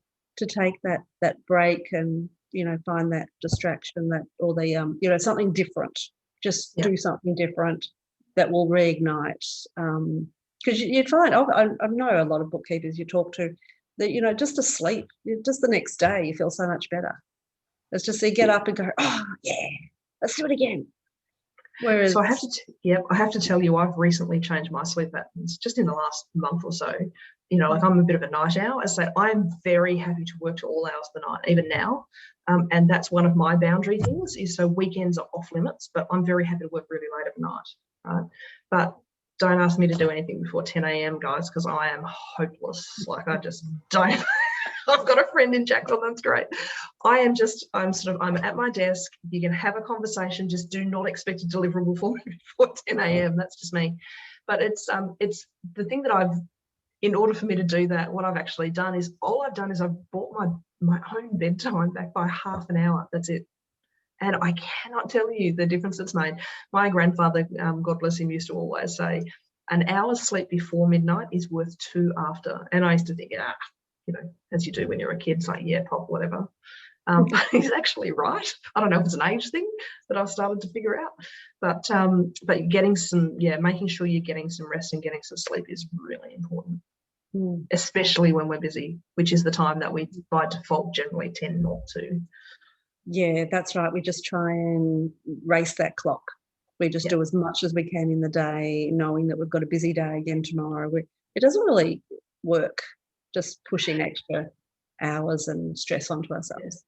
take that break, and, you know, find that distraction, that, or the you know, something different. Just do something different that will reignite. Because you'd find, I know a lot of bookkeepers you talk to, that, you know, just to sleep, just the next day you feel so much better. It's just you get up and go, oh yeah, let's do it again. Whereas, so I have to tell you, I've recently changed my sleep patterns just in the last month or so. You know, like I'm a bit of a night owl. I say I'm very happy to work to all hours of the night, even now. And that's one of my boundary things, is so weekends are off limits, but I'm very happy to work really late at night, right? But don't ask me to do anything before 10 a.m, guys, because I am hopeless. Like I just don't. I've got a friend in Jackson, that's great. I'm at my desk. You can have a conversation, just do not expect a deliverable for me before 10 a.m. That's just me. But it's the thing that in order for me to do that, what I've actually done is, I've brought my own bedtime back by half an hour. That's it. And I cannot tell you the difference it's made. My grandfather, God bless him, used to always say, an hour's sleep before midnight is worth 2 after. And I used to think, you know, as you do when you're a kid, it's like, yeah, pop, whatever. But he's actually right. I don't know if it's an age thing that I've started to figure out, but getting making sure you're getting some rest and getting some sleep is really important, especially when we're busy, which is the time that we by default generally tend not to. Yeah, that's right. We just try and race that clock. We just do as much as we can in the day, knowing that we've got a busy day again tomorrow. It doesn't really work, just pushing extra hours and stress onto ourselves.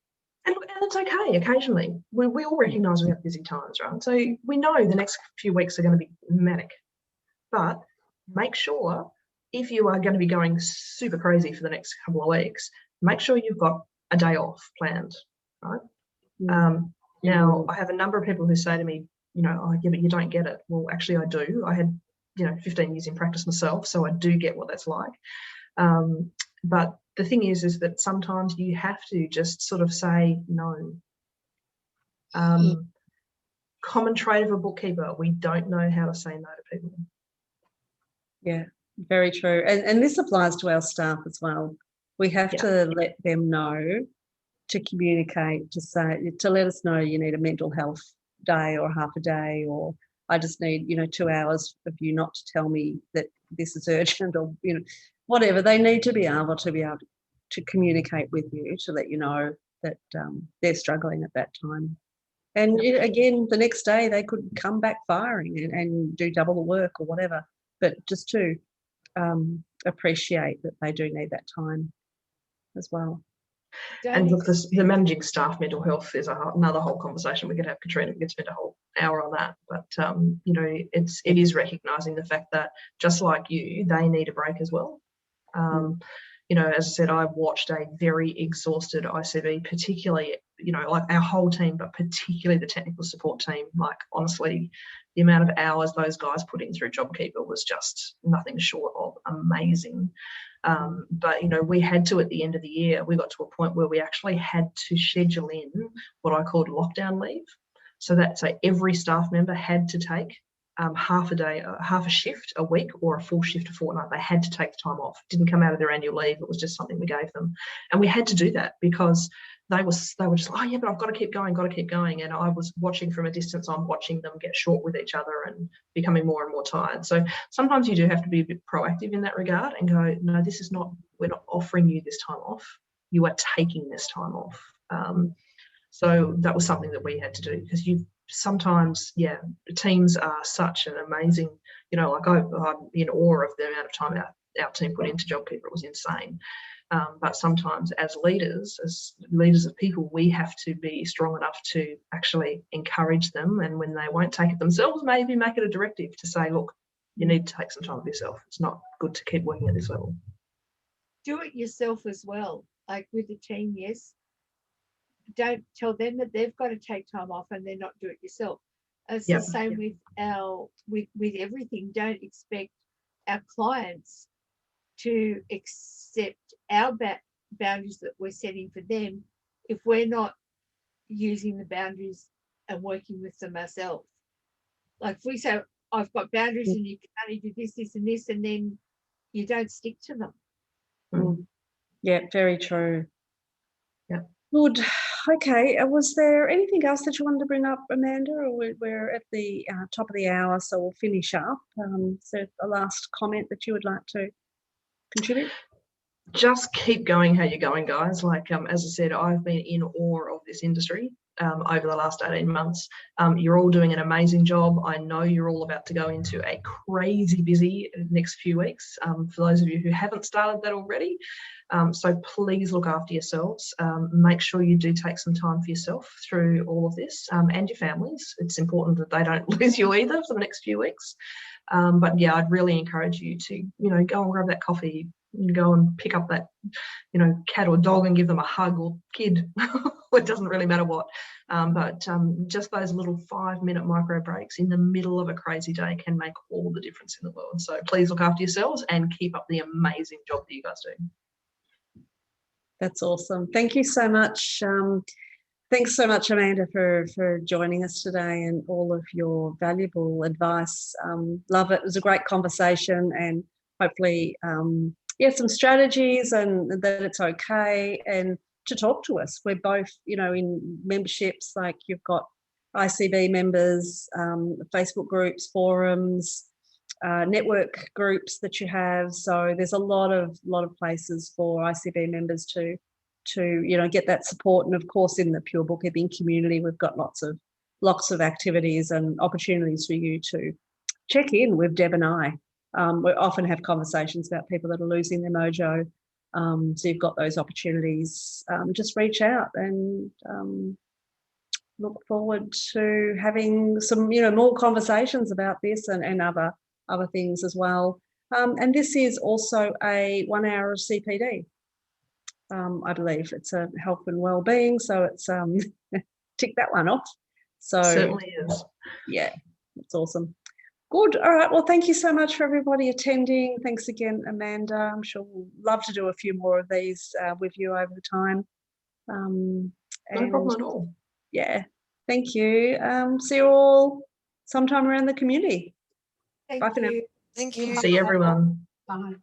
And it's okay occasionally. We all recognise we have busy times, right? So we know the next few weeks are going to be manic. But make sure, if you are going to be going super crazy for the next couple of weeks, make sure you've got a day off planned, right? Now, I have a number of people who say to me, you know, oh, yeah, but you don't get it. Well, actually, I do. I had, 15 years in practice myself, so I do get what that's like. But the thing is that sometimes you have to just sort of say no. Common trait of a bookkeeper, we don't know how to say no to people. Yeah, very true. And this applies to our staff as well. We have to let them know, to communicate, to let us know you need a mental health day or half a day, or I just need, 2 hours of you not to tell me that this is urgent, or, whatever. They need to be able to communicate with you, to let you know that they're struggling at that time. And again, the next day they could come back firing and do double the work or whatever, but just to appreciate that they do need that time as well. And look, the managing staff mental health is another whole conversation we could have, Katrina. We could spend a whole hour on that. But you know, it is recognising the fact that just like you, they need a break as well. You know, as I said, I've watched a very exhausted ICB, particularly, you know, like our whole team, but particularly the technical support team. Like, honestly, the amount of hours those guys put in through JobKeeper was just nothing short of amazing. But, you know, we had to, at the end of the year, we got to a point where we actually had to schedule in what I called lockdown leave. So every staff member had to take half a day, half a shift a week, or a full shift a fortnight. They had to take the time off. It didn't come out of their annual leave. It was just something we gave them. And we had to do that because they were just like, oh yeah, but I've got to keep going. And I was watching from a distance. I'm watching them get short with each other and becoming more and more tired. So sometimes you do have to be a bit proactive in that regard and go, no, we're not offering you this time off. You are taking this time off. So that was something that we had to do, because sometimes, yeah, teams are such an amazing, you know, like I'm in awe of the amount of time our team put into JobKeeper. It was insane. But sometimes as leaders of people, we have to be strong enough to actually encourage them. And when they won't take it themselves, maybe make it a directive to say, look, you need to take some time for yourself. It's not good to keep working at this level. Do it yourself as well. Like with the team, yes. Don't tell them that they've got to take time off and then not do it yourself. It's the same with with everything. Don't expect our clients to accept our boundaries that we're setting for them if we're not using the boundaries and working with them ourselves. Like if we say, I've got boundaries and you can only do this, this and this, and then you don't stick to them. Yeah, very true. Yeah. Good. Okay. Was there anything else that you wanted to bring up, Amanda? Or we're at the top of the hour, so we'll finish up. Is there a last comment that you would like to contribute? Just keep going how you're going, guys. Like, as I said, I've been in awe of this industry over the last 18 months. You're all doing an amazing job. I know you're all about to go into a crazy busy next few weeks, for those of you who haven't started that already. So please look after yourselves. Make sure you do take some time for yourself through all of this, and your families. It's important that they don't lose you either for the next few weeks. But yeah, I'd really encourage you to, you know, go and grab that coffee, go and pick up that, you know, cat or dog and give them a hug, or kid. It doesn't really matter what. But just those little 5-minute micro breaks in the middle of a crazy day can make all the difference in the world. So please look after yourselves and keep up the amazing job that you guys do. That's awesome. Thank you so much. Thanks so much, Amanda, for joining us today and all of your valuable advice. Love it. It was a great conversation, and hopefully, some strategies, and that it's okay, and to talk to us. We're both, you know, in memberships, like you've got ICB members, Facebook groups, forums, network groups that you have. So there's a lot of places for ICB members to you know, get that support. And of course, in the pure bookkeeping community, we've got lots of activities and opportunities for you to check in with Deb and I. We often have conversations about people that are losing their mojo. So you've got those opportunities. Just reach out, and look forward to having some, you know, more conversations about this and other things as well. And this is also a 1 hour of CPD. I believe it's a health and well-being, so it's tick that one off. So Certainly is. Yeah, it's awesome. Good. All right. Well, thank you so much for everybody attending. Thanks again, Amanda. I'm sure we'll love to do a few more of these with you over the time. No problem at all. Yeah. Thank you. See you all sometime around the community. Thank Bye for now. you. Thank you. See everyone. Bye.